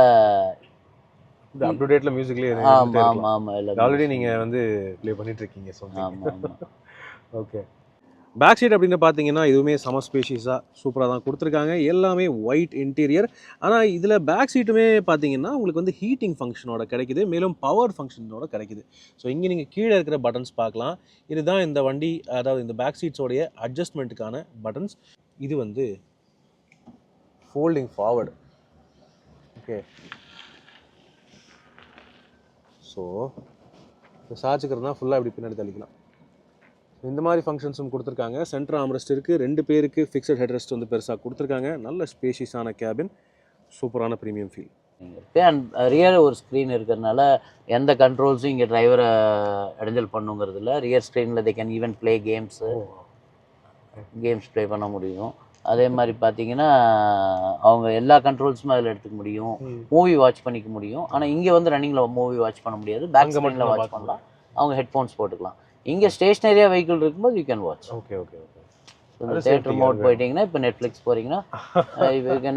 அப் டு டேட்ல மியூசிக்லேயே. ஆமாம் ஆமாம் ஆமாம், இல்லை ஆல்ரெடி நீங்கள் வந்து ப்ளே பண்ணிட்டு இருக்கீங்க. ஆமாம் ஆமாம். ஓகே, பேக் சீட் அப்படின்னு பார்த்தீங்கன்னா இதுவுமே செம ஸ்பேஷியஸாக சூப்பராக தான் கொடுத்துருக்காங்க. எல்லாமே ஒயிட் இன்டீரியர். ஆனால் இதில் பேக் சீட்டுமே பார்த்தீங்கன்னா உங்களுக்கு வந்து ஹீட்டிங் ஃபங்க்ஷனோட கிடைக்குது, மேலும் பவர் ஃபங்க்ஷனோட கிடைக்குது. ஸோ இங்கே நீங்கள் கீழே இருக்கிற பட்டன்ஸ் பார்க்கலாம். இதுதான் இந்த வண்டி, அதாவது இந்த பேக் சீட்ஸோடைய அட்ஜஸ்ட்மெண்ட்டுக்கான பட்டன்ஸ். இது வந்து ஃபோல்டிங் ஃபார்வர்டு. ஓகே, ஸோ சாய்ச்சிக்கிறது தான் ஃபுல்லாக இப்படி பின்னாடி தள்ளிக்கலாம். இந்த மாதிரி ஃபங்க்ஷன்ஸும் கொடுத்துருக்காங்க. சென்டர் ஆம்ரெஸ்ட் இருக்குது, 2 பேருக்கு ஃபிக்ஸட் ஹெட்ரெஸ்ட் வந்து பெருசாக கொடுத்துருக்காங்க. நல்ல ஸ்பேஷியஸான கேபின், சூப்பரான ப்ரீமியம் ஃபீல். அண்ட் ரியர் ஒரு ஸ்க்ரீன் இருக்கிறதுனால எந்த கண்ட்ரோல்ஸும் இங்கே டிரைவரை இடைஞ்சல் பண்ணுங்கிறது இல்லை. ரியர் ஸ்க்ரீனில் they can even play games play பண்ண முடியும். அதே மாதிரி பார்த்தீங்கன்னா அவங்க எல்லா கண்ட்ரோல்ஸுமே அதில் எடுத்துக்க முடியும். மூவி வாட்ச் பண்ணிக்க முடியும். ஆனால் இங்கே வந்து ரன்னிங்கில் மூவி வாட்ச் பண்ண முடியாது, பேக் ஸ்க்ரீனில் வாட்ச் பண்ணலாம். அவங்க ஹெட்ஃபோன்ஸ் போட்டுக்கலாம். இங்கே ஸ்டேஷனரியாக வெஹிக்கிள் இருக்கும்போது you can watch. Okay okay okay. இந்த தியேட்டர் மோட் போயிட்டீங்கன்னா, இப்போ நெட்ஃப்ளிக்ஸ் போகிறீங்கன்னா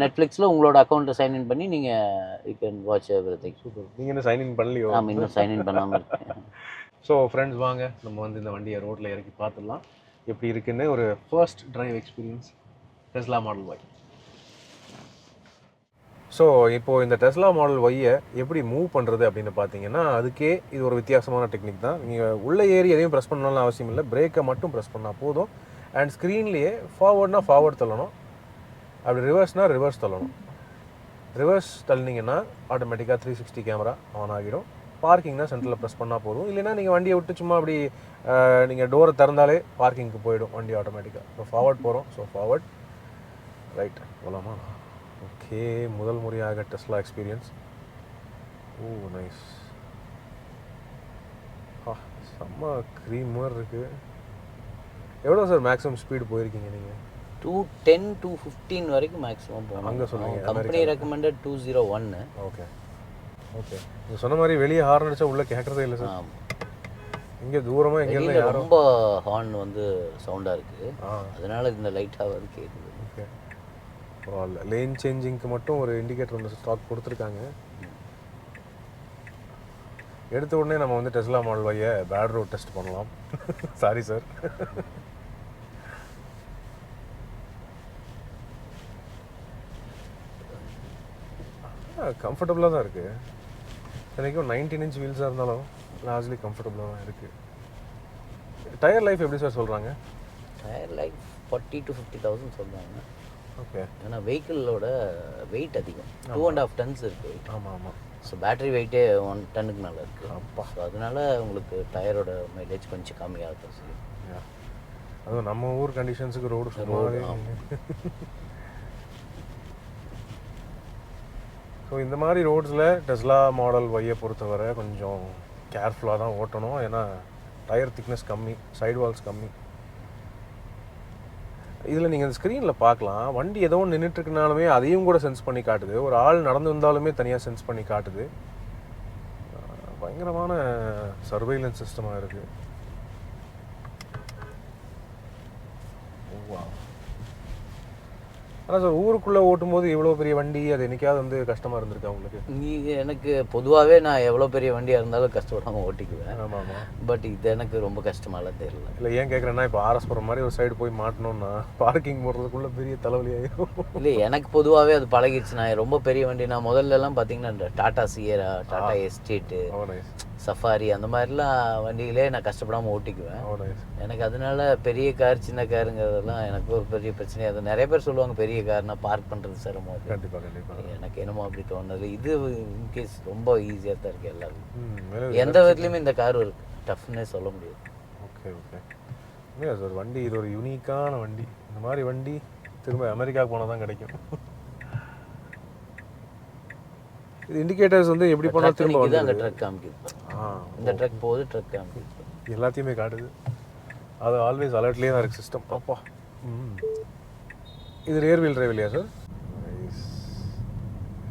நெட்ஃப்ளிக்ஸில் உங்களோட அக்கௌண்ட்டை சைன்இன் பண்ணி நீங்கள் you can watch everything. Super. நீங்கள் என்ன சைன்இன் பண்ணலையோ? ஆமாம், இன்னும் சைன்இன் பண்ணாமல் இருக்கேன். ஸோ ஃப்ரெண்ட்ஸ் வாங்க நம்ம வந்து இந்த வண்டியை ரோட்டில் இறக்கி பார்த்துடலாம் எப்படி இருக்குன்னு. ஒரு first drive experience Tesla model Y. So இப்போது இந்த டெஸ்லா மாடல் ஒய்யை எப்படி மூவ் பண்ணுறது அப்படின்னு பார்த்தீங்கன்னா அதுக்கே இது ஒரு வித்தியாசமான டெக்னிக் தான். நீங்கள் உள்ளே ஏறி எதையும் ப்ரெஸ் பண்ணணும்னு அவசியம் இல்லை, பிரேக்கை மட்டும் ப்ரெஸ் பண்ணால் போதும். அண்ட் ஸ்க்ரீன்லேயே ஃபார்வர்ட்னா ஃபார்வர்ட் தள்ளணும், அப்படி ரிவர்ஸ்னால் ரிவர்ஸ் தள்ளணும். ரிவர்ஸ் தள்ளினீங்கன்னா ஆட்டோமேட்டிக்காக 360 கேமரா ஆன் ஆகிடும். பார்க்கிங்னா சென்டரில் ப்ரெஸ் பண்ணால் போதும். இல்லைன்னா நீங்கள் வண்டியை விட்டு சும்மா அப்படி நீங்கள் டோரை திறந்தாலே பார்க்கிங்க்கு போயிடும் வண்டி ஆட்டோமேட்டிக்காக. இப்போ ஃபார்வர்ட் போகிறோம், ஸோ ஃபார்வர்ட், ரைட் போகலாமா? ஓகே, முதல் முறையாக டெஸ்லா எக்ஸ்பீரியன்ஸ். ஓ நைஸ். செம்ம க்ரீம் மாதிரி இருக்குது. எவ்வளோ சார் மேக்ஸிமம் ஸ்பீடு போயிருக்கீங்க நீங்கள்? 210 215 வரைக்கும் மேக்ஸிமம் போகணும். அங்கே சொன்னீங்க கம்பெனி ரெக்கமெண்டட் 201. Okay okay. நீங்கள் சொன்ன மாதிரி வெளியே ஹார்ன் அடிச்சா உள்ளே கேட்குறதே இல்லை சார். இங்கே தூரமாக எங்கே ரொம்ப ஹார்ன் வந்து சவுண்டாக இருக்குது, அதனால இந்த லைட்டாக வந்து கேட்குது. ஓகே, பரவாயில்ல. லேன் சேஞ்சிங்க்கு மட்டும் ஒரு இண்டிகேட்டர் வந்து ஸ்டாக் கொடுத்துருக்காங்க. எடுத்த உடனே நம்ம வந்து டெஸ்லா மாடல் ஒய்யை பேட் ரோட் டெஸ்ட் பண்ணலாம். Sorry sir. கம்ஃபர்டபுளாக தான் இருக்குது. எனக்கும் 19 இன்ச் வீல்ஸாக இருந்தாலும் லார்ஜ்லி கம்ஃபர்டபுளாக தான் இருக்குது. டயர் லைஃப் எப்படி சார் சொல்கிறாங்க? டயர் லைஃப் 40 to 50,000 சொல்கிறாங்க. ஓகே, ஏன்னா வெஹிக்கிளோட வெயிட் அதிகம், 2.5 tons இருக்குது. ஆமாம் ஆமாம். ஸோ பேட்டரி வெயிட்டே 1 டன்னுக்கு மேலே இருக்குது. அப்பா, ஸோ அதனால உங்களுக்கு டயரோட மைலேஜ் கொஞ்சம் கம்மியாகும் சார். அதுவும் நம்ம ஊர் கண்டிஷன்ஸுக்கு ரோடு ஸோ இந்த மாதிரி ரோட்ஸில் டெஸ்லா மாடல் ஒய்யை பொறுத்தவரை கொஞ்சம் கேர்ஃபுல்லாக தான் ஓட்டணும். ஏன்னா டயர் திக்னஸ் கம்மி, சைடு வால்ஸ் கம்மி. இதில் நீங்கள் இந்த ஸ்க்ரீனில் பார்க்கலாம், வண்டி ஏதோ ஒன்று நின்றுட்டுருக்குனாலுமே அதையும் கூட சென்ஸ் பண்ணி காட்டுது. ஒரு ஆள் நடந்து வந்தாலுமே தனியாக சென்ஸ் பண்ணி காட்டுது. பயங்கரமான சர்வைலன்ஸ் சிஸ்டமாக இருக்குது. ஆனால் சார் ஊருக்குள்ளே ஓட்டும்போது இவ்வளோ பெரிய வண்டி அது என்னைக்காவது வந்து கஷ்டமாக இருந்திருக்கா உங்களுக்கு? நீங்கள் எனக்கு பொதுவாகவே நான் எவ்வளோ பெரிய வண்டியாக இருந்தாலும் கஷ்டப்படாமல் ஓட்டிக்குவேன். ஆமாம் ஆமாம். பட் இது எனக்கு ரொம்ப கஷ்டமாலாம் தெரியல. இல்லை ஏன் கேட்குறேன்னா, இப்போ ஆர்எஸ்புரம் மாதிரி ஒரு சைடு போய் மாட்டணும்னா பார்க்கிங் போடுறதுக்குள்ளே பெரிய தலைவலி ஆகிடும். இல்லை எனக்கு பொதுவாகவே அது பழகிடுச்சு. நான் ரொம்ப பெரிய வண்டி, நான் முதல்லலாம் பார்த்தீங்கன்னா இந்த Tata Sierra, Tata estate, safari அந்த மாதிரிலாம் வண்டிகளே நான் கஷ்டப்படாமல் ஓட்டிக்குவேன். எனக்கு அதனால பெரிய கார் சின்ன காருங்கிறதெல்லாம் எனக்கு ஒரு பெரிய பிரச்சனையாக அது. நிறைய பேர் சொல்லுவாங்க பெரிய கார்னா பார்க் பண்ணுறது சிரமம். கண்டிப்பாக கண்டிப்பாக. எனக்கு என்னமோ அப்படி தோணுது. இது இன்கேஸ் ரொம்ப ஈஸியாக தான் இருக்குது எல்லாருக்கும். எந்த விதத்துலையுமே இந்த கார் ஒரு டஃப்னே சொல்ல முடியாது. Okay okay. இல்லை சார், வண்டி இது ஒரு யூனிக்கான வண்டி. இந்த மாதிரி வண்டி திரும்ப அமெரிக்காவுக்கு போனால் தான் கிடைக்கும். இது இண்டிகேட்டர்ஸ் வந்து எப்படி போனால் திரும்ப வந்து அந்த ட்ரக் காமிக்குது. இந்த ட்ரக் போகுது, ட்ரக் காமிக்குது, எல்லாத்தையுமே காட்டுது. அது ஆல்வேஸ் அலர்ட்லேயே தான் இருக்குது சிஸ்டம். அப்பா. இது ரியர் வீல் டிரைவ் இல்லையா சார்?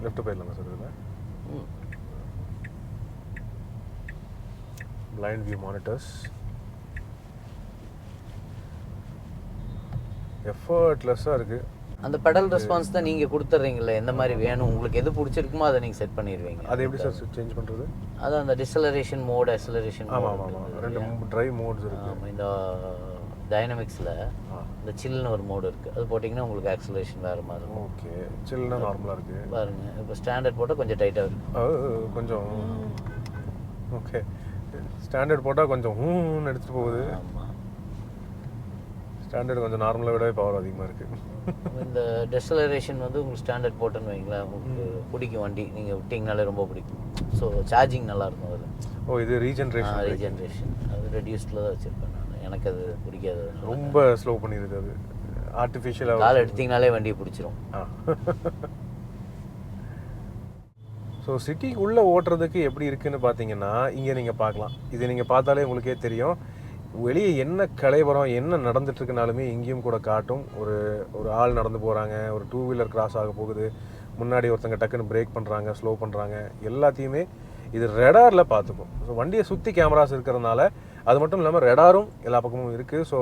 லெஃப்ட் போயிடலாமா சார் இதில்? Blind view monitors. எஃபர்ட்லெஸ்ஸாக இருக்குது. அந்த பெடல் ரெஸ்பான்ஸ் தான் நீங்கள் கொடுத்துட்றீங்களே, எந்த மாதிரி வேணும் உங்களுக்கு, எது பிடிச்சிருக்குமோ அதை நீங்கள் செட் பண்ணிடுவீங்க. அது எப்படி சார் சேஞ்ச் பண்ணுறது? அதான் அந்த டிசலரேஷன் மோட், அக்ஸலரேஷன். ஆமாம் ஆமாம், ரெண்டு டிரைவ் மோட்ஸ் இருக்குது. இந்த டைனமிக்ஸில் இந்த சில்லுன்னு ஒரு மோடு இருக்குது, அது போட்டிங்கன்னா உங்களுக்கு ஆக்ஸலரேஷன் வேறு மாதிரி இருக்கும். ஓகே, சில்லுனா நார்மலாக இருக்குது பாருங்க. இப்போ ஸ்டாண்டர்ட் போட்டால் கொஞ்சம் டைட்டாக இருக்குது, கொஞ்சம். ஓகே, ஸ்டாண்டர்ட் போட்டால் கொஞ்சம் எடுத்துகிட்டு போகுது. ஆமாம், ஸ்டாண்டர்ட் கொஞ்சம் நார்மலாக விட பவர் அதிகமாக இருக்குது. இந்த டெசலரேஷன் வந்து உங்களுக்கு ஸ்டாண்டர்ட் போட்டுன்னு வைங்களேன், உங்களுக்கு பிடிக்கும் வண்டி, நீங்கள் விட்டிங்கனாலே ரொம்ப பிடிக்கும். ஸோ சார்ஜிங் நல்லாயிருக்கும் அதில். ஓ, இது ரீஜென்ரேஷன். ரீஜென்ரேஷன் அது ரெடியூஸ்டில் தான் வச்சுருப்பேன் நான். எனக்கு அது பிடிக்காது, ரொம்ப ஸ்லோ பண்ணிடுது அது. ஆர்டிஃபிஷியலாக கால் எடுத்திங்கனாலே வண்டியை பிடிச்சிரும். ஸோ சிட்டிக்குள்ளே ஓட்டுறதுக்கு எப்படி இருக்குதுன்னு பார்த்தீங்கன்னா, இங்கே நீங்கள் பார்க்கலாம். இது நீங்கள் பார்த்தாலே உங்களுக்கே தெரியும். வெளியே என்ன கலைவரம் என்ன நடந்துட்டுருக்குனாலுமே இங்கேயும் கூட காட்டும். ஒரு ஆள் நடந்து போகிறாங்க, ஒரு 2 வீலர் கிராஸ் ஆக போகுது, முன்னாடி ஒருத்தங்க டக்குன்னு பிரேக் பண்ணுறாங்க, ஸ்லோ பண்ணுறாங்க, எல்லாத்தையுமே இது ரெடாரில் பார்த்துக்கும். ஸோ வண்டியை சுற்றி கேமராஸ் இருக்கிறதுனால, அது மட்டும் இல்லாமல் ரெடாரும் எல்லா பக்கமும் இருக்குது. ஸோ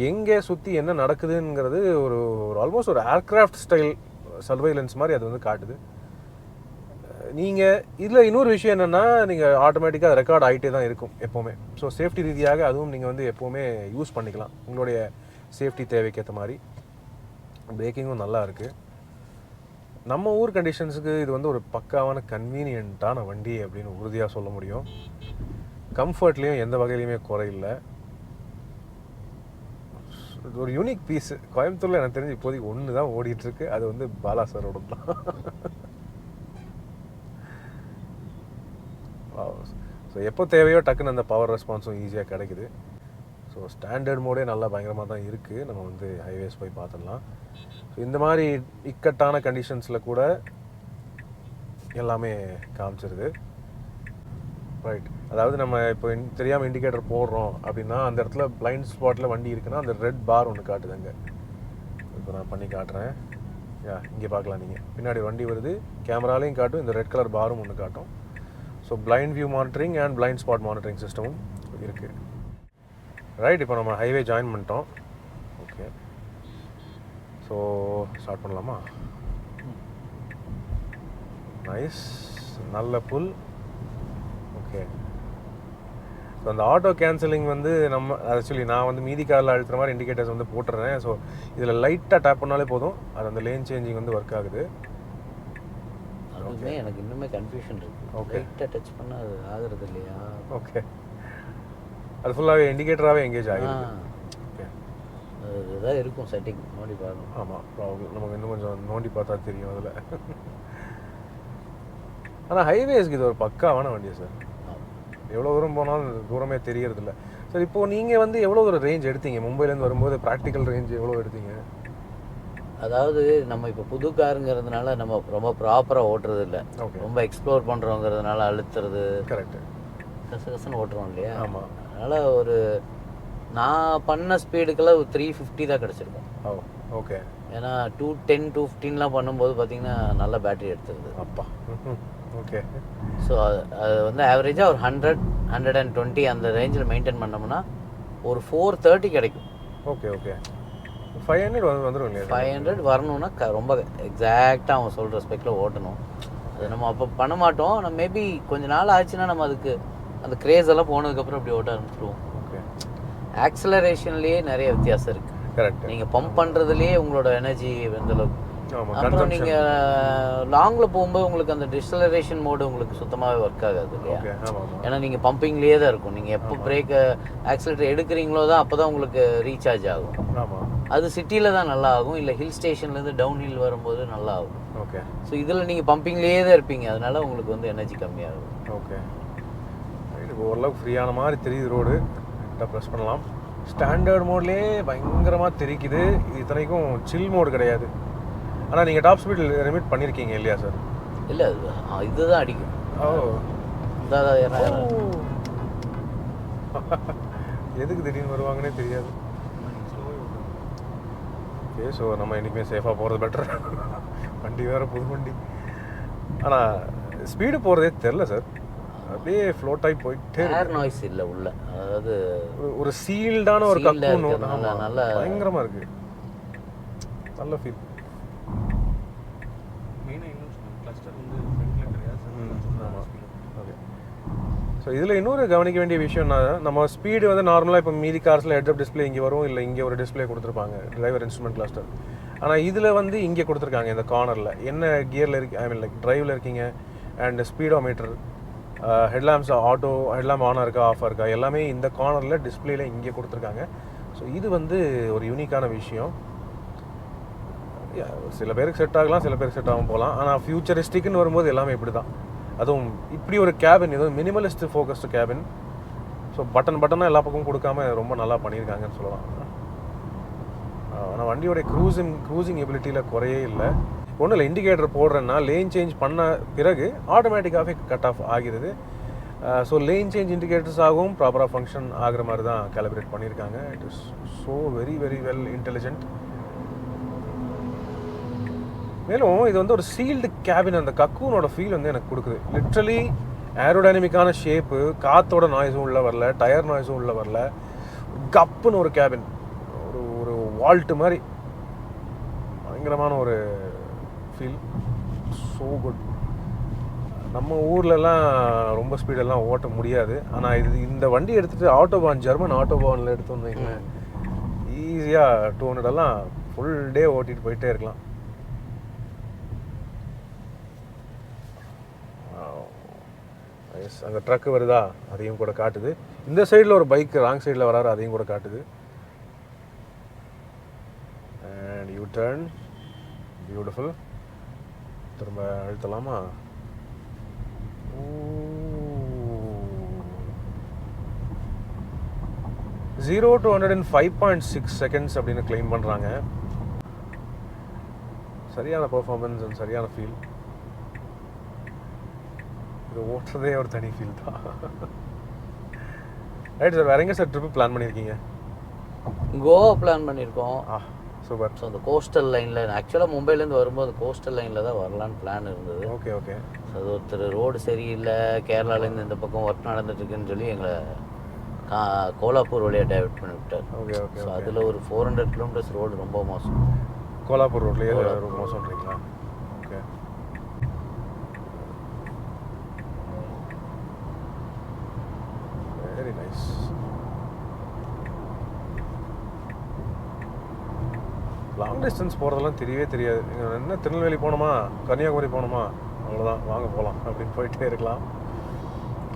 எங்கே சுற்றி என்ன நடக்குதுங்கிறது ஒரு ஆல்மோஸ்ட் ஒரு ஏர்க்ராஃப்ட் ஸ்டைல் சர்வைலன்ஸ் மாதிரி அது வந்து காட்டுது. நீங்கள் இதில் இன்னொரு விஷயம் என்னென்னா, நீங்கள் ஆட்டோமேட்டிக்காக ரெக்கார்ட் ஆகிட்டே தான் இருக்கும் எப்போவுமே. ஸோ சேஃப்டி ரீதியாக அதுவும் நீங்கள் வந்து எப்போவுமே யூஸ் பண்ணிக்கலாம் உங்களுடைய சேஃப்டி தேவைக்கேற்ற மாதிரி. பிரேக்கிங்கும் நல்லா இருக்குது. நம்ம ஊர் கண்டிஷன்ஸுக்கு இது வந்து ஒரு பக்காவான கன்வீனியண்ட்டான வண்டி அப்படின்னு உறுதியாக சொல்ல முடியும். கம்ஃபர்ட்லேயும் எந்த வகையிலையுமே குறையில்லை. இது ஒரு யூனிக் பீஸு. கோயம்புத்தூரில் எனக்கு தெரிஞ்சு இப்போதைக்கு ஒன்று தான் ஓடிட்டுருக்கு, அது வந்து பாலா சாரோட தான். ஸோ எப்போ தேவையோ டக்குன்னு அந்த பவர் ரெஸ்பான்ஸும் ஈஸியாக கிடைக்குது. ஸோ ஸ்டாண்டர்ட் மோடே நல்லா பயங்கரமாக தான் இருக்குது. நம்ம வந்து ஹைவேஸ் போய் பார்த்துடலாம். ஸோ இந்த மாதிரி இக்கட்டான கண்டிஷன்ஸில் கூட எல்லாமே காமிச்சிருது. ரைட், அதாவது நம்ம இப்போ தெரியாமல் இண்டிகேட்டர் போடுறோம் அப்படின்னா, அந்த இடத்துல பிளைண்ட் ஸ்பாட்டில் வண்டி இருக்குன்னா அந்த ரெட் பார் ஒன்று காட்டுதுங்க. இப்போ நான் பண்ணி காட்டுறேன். இங்கே பார்க்கலாம் நீங்கள், பின்னாடி வண்டி வருது, கேமராலையும் காட்டும், இந்த ரெட் கலர் பாரும் ஒன்று காட்டும். So blind view monitoring and blind spot monitoring சிஸ்டமும் இருக்குது. ரைட், இப்போ நம்ம ஹைவே ஜாயின் பண்ணிட்டோம். ஓகே, ஸோ ஸ்டார்ட் பண்ணலாமா? நைஸ், நல்ல புல். ஓகே, ஸோ அந்த ஆட்டோ கேன்சலிங் வந்து நம்ம ஆக்சுவலி நான் வந்து மீதி காரில் அழுத்துற மாதிரி இண்டிகேட்டர்ஸ் வந்து போட்டுறேன். ஸோ இதில் லைட்டாக டேப் பண்ணாலே போதும், அது அந்த லேன் சேஞ்சிங் வந்து ஒர்க் ஆகுது. அதுவுமே எனக்கு இன்னுமே கன்ஃபியூஷன் இருக்குது. ஓகே, லைட்டாக டச் பண்ணால் அது ஆகுறது இல்லையா? ஓகே, அது ஃபுல்லாகவே இண்டிகேட்டராகவே எங்கேஜ் ஆகிடுது. ஓகே, அதுதான் இருக்கும் செட்டிங், நோண்டி பார்க்கணும். ஆமாம், ப்ராப்ளம் நமக்கு இன்னும் கொஞ்சம் நோண்டி பார்த்தா தெரியும் அதில். ஆனால் ஹைவேஸ்க்கு இது ஒரு பக்காவான வண்டியா சார். எவ்வளோ தூரம் போனாலும் தூரமே தெரியறதில்ல சார். இப்போது நீங்கள் வந்து எவ்வளோ ஒரு ரேஞ்ச் எடுத்தீங்க மும்பைலேருந்து வரும்போது? ப்ராக்டிக்கல் ரேஞ்ச் எவ்வளோ எடுத்தீங்க? அதாவது நம்ம இப்போ புது காருங்கிறதுனால நம்ம ரொம்ப ப்ராப்பராக ஓட்டுறது இல்லை, ஓகே ரொம்ப எக்ஸ்ப்ளோர் பண்ணுறோங்கிறதுனால அழுத்துறது கரெக்ட். கசகசன்னு ஓட்டுறோம் இல்லையா. ஆமாம். அதனால் ஒரு நான் பண்ண ஸ்பீடுக்கெல்லாம் ஒரு 350 தான் கிடச்சிருக்கும். ஓ ஓகே. ஏன்னா 210 215லாம் பண்ணும்போது பார்த்தீங்கன்னா நல்ல பேட்டரி எடுத்துருது. அப்பா. ஓகே. ஸோ அது வந்து ஆவரேஜாக ஒரு 100 120 அந்த ரேஞ்சில் மெயின்டைன் பண்ணோம்னா ஒரு 430 கிடைக்கும். Okay okay. 500 வந்துடும் இல்லையா? 500 வரணும்னா ரொம்ப எக்ஸாக்டாக அவன் சொல்கிற ஸ்பெக்கில் ஓட்டணும். அது நம்ம அப்போ பண்ண மாட்டோம். நம்ம மேபி கொஞ்ச நாள் ஆச்சுன்னா நம்ம அதுக்கு அந்த கிரேஸ் எல்லாம் போனதுக்கப்புறம் அப்படி ஓட்ட ஆரம்பிச்சிடுவோம். ஓகே. ஆக்சலரேஷன்லேயே நிறைய வித்தியாசம் இருக்குது. கரெக்ட். நீங்கள் பம்ப் பண்ணுறதுலேயே உங்களோட எனர்ஜி எந்தளவுக்கு. ஆமாம். அப்புறம் நீங்கள் லாங்கில் போகும்போது உங்களுக்கு அந்த டிஸ்லரேஷன் மோடு உங்களுக்கு சுத்தமாகவே ஒர்க் ஆகாது இல்லையா. ஓகே. ஆமாம். ஏன்னா நீங்கள் பம்பிங்லேயே தான் இருக்கும். நீங்கள் எப்போ பிரேக்கை ஆக்சிலேட்டர் எடுக்கிறீங்களோ தான் அப்போ தான் உங்களுக்கு ரீசார்ஜ் ஆகும். ஆமாம். அது சிட்டியில் தான் நல்லா ஆகும், இல்லை ஹில் ஸ்டேஷன்லேருந்து டவுன் ஹில் வரும்போது நல்லா ஆகும். ஓகே. ஸோ இதில் நீங்கள் பம்பிங்லேயே தான் இருப்பீங்க, அதனால உங்களுக்கு வந்து எனர்ஜி கம்மியாகும். ஓகே. ரைட்டு. ஓரளவுக்கு ஃப்ரீயான மாதிரி தெரியுது ரோடு. கரெக்டாக ப்ரெஸ் பண்ணலாம். ஸ்டாண்டர்ட் மோட்லேயே பயங்கரமாக தெரிக்குது. இத்தனைக்கும் சில் மோடு கிடையாது. ஆனால் நீங்கள் டாப் ஸ்பீட் லிமிட் பண்ணியிருக்கீங்க இல்லையா சார்? இல்லை இதுதான் அடிக்கும். ஓ இதான் எதுக்கு திடீர்னு வருவாங்கன்னே தெரியாது. ஓகே. ஸோ நம்ம என்றைக்குமே சேஃபாக போகிறது பெட்டர். வண்டி வேறு புது வண்டி. ஆனால் ஸ்பீடு போகிறதே தெரில சார். அப்படியே ஃப்ளோட் ஆகி போயிட்டே ஏர் நாய்ஸ் இல்லை உள்ள. அதாவது ஒரு சீல்டான ஒரு கக்கூன் நல்ல பயங்கரமாக இருக்குது. நல்ல ஃபீல். ஸோ இதில் இன்னொரு கவனிக்க வேண்டிய விஷயம்னா, நம்ம ஸ்பீடு வந்து நார்மலாக இப்போ மீதி கார்ஸில் ஹெட் அப் டிஸ்பிளே இங்கே வரும், இல்லை இங்கே ஒரு டிஸ்பிளே கொடுத்துருப்பாங்க, டிரைவர் இன்ஸ்ட்ருமெண்ட் கிளஸ்டர். ஆனால் இதில் வந்து இங்கே கொடுத்துருக்காங்க இந்த கார்னரில் என்ன கியரில் இருக்கு, ஐ மீன் லைக் டிரைவில் இருக்கீங்க அண்ட் ஸ்பீடோமீட்டர், ஹெட்லாம்ப்ஸ் ஹெட்லாம்ப் ஆனாக இருக்கா ஆஃபாக இருக்கா எல்லாமே இந்த கார்னரில் டிஸ்பிளேல இங்கே கொடுத்துருக்காங்க. ஸோ இது வந்து ஒரு யூனிக்கான விஷயம். சில பேருக்கு செட் ஆகலாம், சில பேருக்கு செட் ஆகும் போகலாம். ஆனால் ஃபியூச்சரிஸ்டிக்னு வரும்போது எல்லாமே இப்படி தான். அதுவும் இப்படி ஒரு கேபின், இது மினிமலிஸ்ட் ஃபோக்கஸ்டு கேபின். ஸோ பட்டனாக எல்லா பக்கமும் கொடுக்காம ரொம்ப நல்லா பண்ணியிருக்காங்கன்னு சொல்லலாம். ஆனால் வண்டியோட க்ரூசிங் எபிலிட்டியில் குறையே இல்லை. ஒன்றும் இல்லை, இண்டிகேட்டர் போடுறேன்னா லேன் சேஞ்ச் பண்ண பிறகு ஆட்டோமேட்டிக்காகவே கட் ஆஃப் ஆகிறது. ஸோ லேன் சேஞ்ச் இண்டிகேட்டர்ஸ் ஆகும் ப்ராப்பராக ஃபங்க்ஷன் ஆகிற மாதிரி தான் கேலிப்ரேட் பண்ணியிருக்காங்க. It is so very very well intelligent. மேலும் இது வந்து ஒரு சீல்டு கேபின், அந்த கக்கூனோட ஃபீல் வந்து எனக்கு கொடுக்குது. லிட்ரலி ஏரோடைனமிக்கான ஷேப்பு, காற்றோட நாய்ஸும் உள்ளே வரல, டயர் நாய்ஸும் உள்ளே வரல, கப்புன்னு ஒரு கேபின், ஒரு வால்ட்டு மாதிரி பயங்கரமான ஒரு ஃபீல். So good. நம்ம ஊர்லலாம் ரொம்ப ஸ்பீடெல்லாம் ஓட்ட முடியாது. ஆனால் இந்த வண்டி எடுத்துகிட்டு ஜெர்மன் ஆட்டோபானில் எடுத்து வந்தீங்களேன், ஈஸியாக 200 ஃபுல் டே ஓட்டிகிட்டு போயிட்டே இருக்கலாம். அங்கே ட்ரக்கு வருதா அதையும் கூட காட்டுது. இந்த சைடில் ஒரு பைக் ராங் சைடில் வராரு, அதையும் கூட காட்டுது. And you turn beautiful. திரும்ப அழுத்தலாமா? 0 to 100 in 5.6 seconds அப்படின்னு கிளைம் பண்ணுறாங்க. சரியான பெர்ஃபார்மன்ஸ் அண்ட் சரியான ஃபீல். இது ஓட்டுறதே ஒரு தனி ஃபீல் தான். ரைட் சார், வேற எங்கே சார் ட்ரிப்பு பிளான் பண்ணியிருக்கீங்க? கோவா பிளான் பண்ணியிருக்கோம். சூப்பர். ஸோ அந்த கோஸ்டல் லைனில் ஆக்சுவலாக மும்பைலேருந்து வரும்போது கோஸ்டல் லைனில் தான் வரலான்னு பிளான் இருந்தது. Okay okay. ஸோ அது ஒருத்தர் ரோடு சரியில்லை, கேரளாலேருந்து இந்த பக்கம் ஒர்க் நடந்துட்டுருக்குன்னு சொல்லி எங்களை கோலாப்பூர் வழியாக டைவர்ட் பண்ணி விட்டார். Okay okay. ஸோ அதில் ஒரு 400 கிலோமீட்டர்ஸ் ரோடு ரொம்ப மோசம். கோலாப்பூர் ரோட்லேயே ரொம்ப மோசம்ன்றீங்களா? Okay. Very nice. Long distance போகிறதெல்லாம் தெரியவே தெரியாது. நீங்கள் என்ன திருநெல்வேலி போகணுமா, கன்னியாகுமரி போகணுமா, அவ்வளோதான், வாங்க போகலாம் அப்படின்னு போயிட்டே இருக்கலாம்.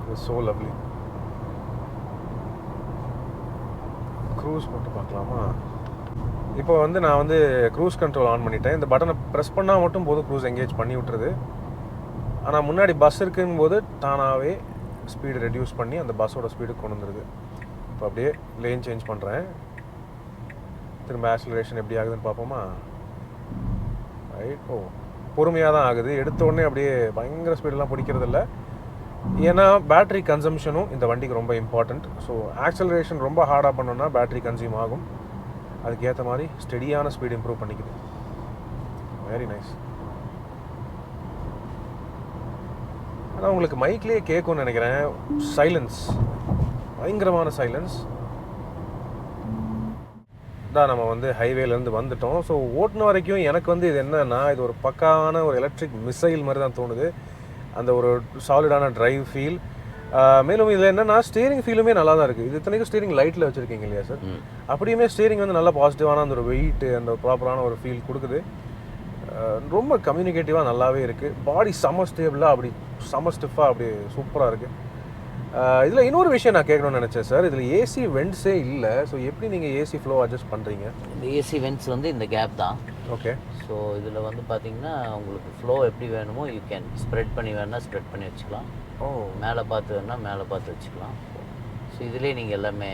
It's so lovely. க்ரூஸ் போட்டு பார்க்கலாமா? இப்போ வந்து நான் வந்து க்ரூஸ் கண்ட்ரோல் ஆன் பண்ணிட்டேன். இந்த பட்டனை ப்ரெஸ் பண்ணால் மட்டும் போதும் க்ரூஸ் எங்கேஜ் பண்ணி விட்டுருது. ஆனால் முன்னாடி பஸ் இருக்குங்கும் போது தானாகவே ஸ்பீடு ரெடியூஸ் பண்ணி அந்த பஸ்ஸோட ஸ்பீடு கொண்டு வந்துடுது. இப்போ அப்படியே லேன் சேஞ்ச் பண்ணுறேன். திரும்ப ஆக்சிலரேஷன் எப்படி ஆகுதுன்னு பார்ப்போமா? ரைட். ஓ, பொறுமையாக தான் ஆகுது, எடுத்த உடனே அப்படியே பயங்கர ஸ்பீடெல்லாம் பிடிக்கிறது இல்லை. ஏன்னா பேட்டரி கன்சம்ஷனும் இந்த வண்டிக்கு ரொம்ப இம்பார்ட்டண்ட். ஸோ ஆக்சலரேஷன் ரொம்ப ஹார்டாக பண்ணோன்னா பேட்டரி கன்சியூம் ஆகும். அதுக்கேற்ற மாதிரி ஸ்டெடியான ஸ்பீடு இம்ப்ரூவ் பண்ணிக்குது. Very nice. ஆனால் உங்களுக்கு மைக்லேயே கேட்கும்னு நினைக்கிறேன், சைலன்ஸ், பயங்கரமான சைலன்ஸ் தான். நம்ம வந்து ஹைவேலேருந்து வந்துட்டோம். ஸோ ஓட்டின வரைக்கும் எனக்கு வந்து இது என்னன்னா, இது ஒரு பக்காவான ஒரு எலக்ட்ரிக் மிசைல் மாதிரி தான் தோணுது. அந்த ஒரு சாலிடான டிரைவ் ஃபீல். மேலும் இதில் என்னென்னா ஸ்டீரிங் ஃபீலுமே நல்லா தான் இருக்குது. இது இத்தனைக்கும் ஸ்டீரிங் லைட்டில் வச்சுருக்கீங்க இல்லையா சார்? அப்படியுமே ஸ்டீரிங் வந்து நல்லா பாசிட்டிவான அந்த ஒரு வெயிட்டு, அந்த ப்ராப்பரான ஒரு ஃபீல் கொடுக்குது. ரொம்ப கம்யூனிகேட்டிவாக நல்லாவே இருக்குது. பாடி செம்ம ஸ்டேபிளாக, அப்படி செம்ம ஸ்டிஃபாக, அப்படி சூப்பராக இருக்குது. இதில் இன்னொரு விஷயம் நான் கேட்கணும்னு நினச்சேன் சார். இதில் ஏசி வெண்ட்ஸே இல்லை. ஸோ எப்படி நீங்கள் ஏசி ஃப்ளோ அட்ஜஸ்ட் பண்ணுறீங்க? இந்த ஏசி வெண்ட்ஸ் வந்து இந்த கேப் தான். ஓகே. ஸோ இதில் வந்து பார்த்தீங்கன்னா உங்களுக்கு ஃப்ளோ எப்படி வேணுமோ யூ கேன் ஸ்ப்ரெட் பண்ணி வேணால் ஸ்ப்ரெட் பண்ணி வச்சுக்கலாம். மேலே பார்த்து வேணால் மேலே பார்த்து வச்சுக்கலாம். ஸோ இதுலேயே நீங்கள் எல்லாமே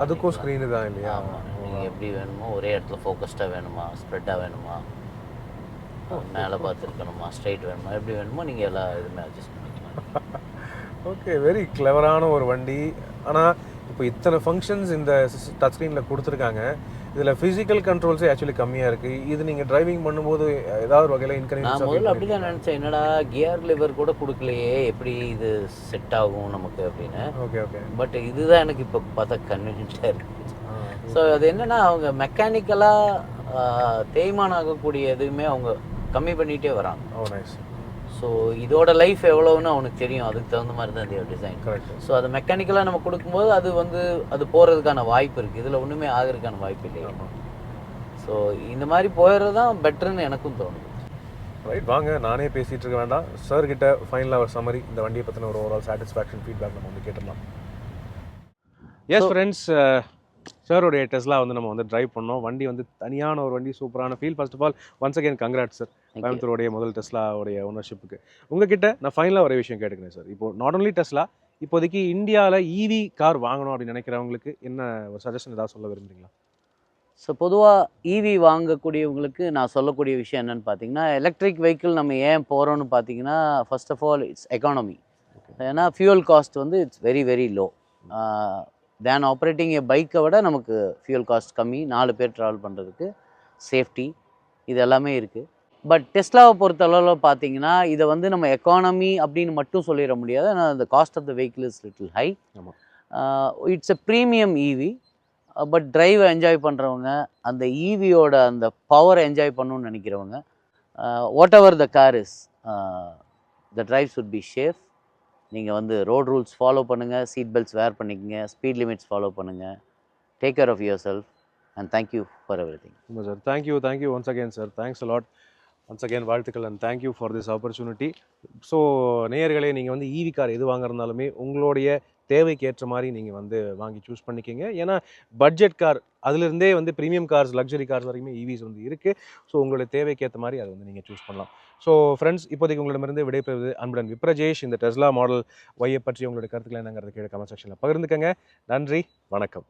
அதுக்கும் ஸ்க்ரீனு தான் இல்லையா? ஆமாம். நீங்கள் எப்படி வேணுமோ, ஒரே இடத்துல ஃபோக்கஸ்டாக வேணுமா, ஸ்ப்ரெட்டாக வேணுமா, மேலே பார்த்து இருக்கணுமா, ஸ்ட்ரைட் வேணுமா, எப்படி வேணுமோ நீங்கள் எல்லா இதுவுமே அட்ஜஸ்ட் பண்ணிக்கலாம். ஓகே, வெரி கிளவரான ஒரு வண்டி. ஆனால் இப்போ இத்தனை ஃபங்க்ஷன்ஸ் இந்த டச் ஸ்க்ரீனில் கொடுத்துருக்காங்க. இதில் ஃபிசிக்கல் கண்ட்ரோல்ஸே ஆக்சுவலி கம்மியாக இருக்குது. இது நீங்கள் டிரைவிங் பண்ணும்போது ஏதாவது ஒரு வகையில் இன்கன்வீனியன்ஸ்? நான் முதல்ல அப்படி தான் நினச்சேன், என்னடா கியர் லிவர் கூட கொடுக்கலையே, எப்படி இது செட் ஆகும் நமக்கு அப்படின்னு. Okay okay. பட் இதுதான் எனக்கு இப்போ பார்த்தா கன்வீனியன்ட்டாக இருக்குது. ஸோ அது என்னென்னா அவங்க மெக்கானிக்கலாக தேய்மானம் ஆகக்கூடிய எதுவுமே அவங்க கம்மி பண்ணிகிட்டே வராங்க. ஓ நைஸ். ஸோ இதோட லைஃப் எவ்வளோன்னு அவனுக்கு தெரியும், அதுக்கு தகுந்த மாதிரி தான் இந்த டிசைன். கரெக்ட். ஸோ அது மெக்கானிக்கலாக நம்ம கொடுக்கும்போது அது வந்து அது போகிறதுக்கான வாய்ப்பு இருக்குது. இதில் ஒன்றுமே ஆகிறதுக்கான வாய்ப்பு இல்லை. ஸோ இந்த மாதிரி போயிடுறது தான் பெட்டர்னு எனக்கும் தோணுது. ரைட், வாங்க நானே பேசிகிட்டு இருக்க வேண்டாம். சார் கிட்ட ஃபைனலாக ஒரு சம்மரி, இந்த வண்டியை பற்றின ஒரு ஓவரால் சாட்டிஸ்ஃபேக்ஷன் ஃபீட்பேக் நம்ம வந்து கேட்டுடலாம். எஸ் ஃப்ரெண்ட்ஸ், சாரோடைய டெஸ்லா வந்து நம்ம வந்து டிரைவ் பண்ணோம். வண்டி வந்து தனியான ஒரு வண்டி, சூப்பரான feel. First of all once again congrats sir, கோயம்புத்தூருடைய முதல் டெஸ்லாவுடைய ஓனர்ஷிப்புக்கு. உங்ககிட்ட நான் ஃபைனலாக ஒரே விஷயம் கேட்டுக்கிறேன் சார். இப்போ நாட் ஒன்லி டெஸ்லா, இப்போதைக்கு இந்தியாவில் இவி கார் வாங்கணும் அப்படின்னு நினைக்கிறவங்களுக்கு என்ன ஒரு சஜஷன் ஏதாவது சொல்ல விரும்புறீங்களா? ஸோ பொதுவாக இவி வாங்கக்கூடியவங்களுக்கு நான் சொல்லக்கூடிய விஷயம் என்னென்னு பார்த்தீங்கன்னா, எலக்ட்ரிக் வெஹிக்கிள் நம்ம ஏன் போகிறோன்னு பார்த்தீங்கன்னா, first of all it's economy. ஏன்னா ஃபியூல் காஸ்ட் வந்து it's very very low. Then operating a பைக்கை விட நமக்கு ஃபியூல் காஸ்ட் கம்மி, 4 பேர் ட்ராவல் பண்ணுறதுக்கு, சேஃப்டி, இது எல்லாமே இருக்குது. பட் டெஸ்லாவை பொறுத்தளவில் பார்த்தீங்கன்னா, இதை வந்து நம்ம எக்கானமி அப்படின்னு மட்டும் சொல்லிட முடியாது. ஏன்னா the cost of the vehicle is little high. It's a premium EV. But டிரைவை என்ஜாய் பண்ணுறவங்க, அந்த ஈவியோட அந்த பவரை என்ஜாய் பண்ணணும்னு நினைக்கிறவங்க, whatever the car is, the drive should be safe. நீங்கள் வந்து ரோட் ரூல்ஸ் ஃபாலோ பண்ணுங்கள், சீட் பெல்ட்ஸ் வேர் பண்ணிக்கங்க, ஸ்பீட் லிமிட்ஸ் ஃபாலோ பண்ணுங்கள். Take care of yourself and thank you for everything. Sir, thank you once again sir. Thanks a lot. Once again வாழ்த்துக்கள் and thank you for this opportunity. So நேயர்களே, நீங்கள் வந்து EV car எது வாங்குறதுனாலுமே உங்களுடைய தேவைக்கு ஏற்ற மாதிரி நீங்கள் வந்து வாங்கி சூஸ் பண்ணிக்கிங்க. ஏன்னா பட்ஜெட் கார் அதுலேருந்தே வந்து ப்ரீமியம் கார்ஸ், லக்ஸரி கார்ஸ் வரைக்குமே ஈவிஸ் வந்து இருக்குது. ஸோ உங்களுடைய தேவைக்கு ஏற்ற மாதிரி அதை வந்து நீங்கள் சூஸ் பண்ணலாம். ஸோ ஃப்ரெண்ட்ஸ், இப்போதைக்கு உங்களிடமிருந்து விடைபெறுவது அன்புடன் விப்ரஜேஷ். இந்த டெஸ்லா மாடல் ஒய்யை பற்றி உங்களுடைய கருத்துக்களை என்னங்கிறது கீழே கமெண்ட் செக்ஷனில் பகிர்ந்துக்கங்க. நன்றி, வணக்கம்.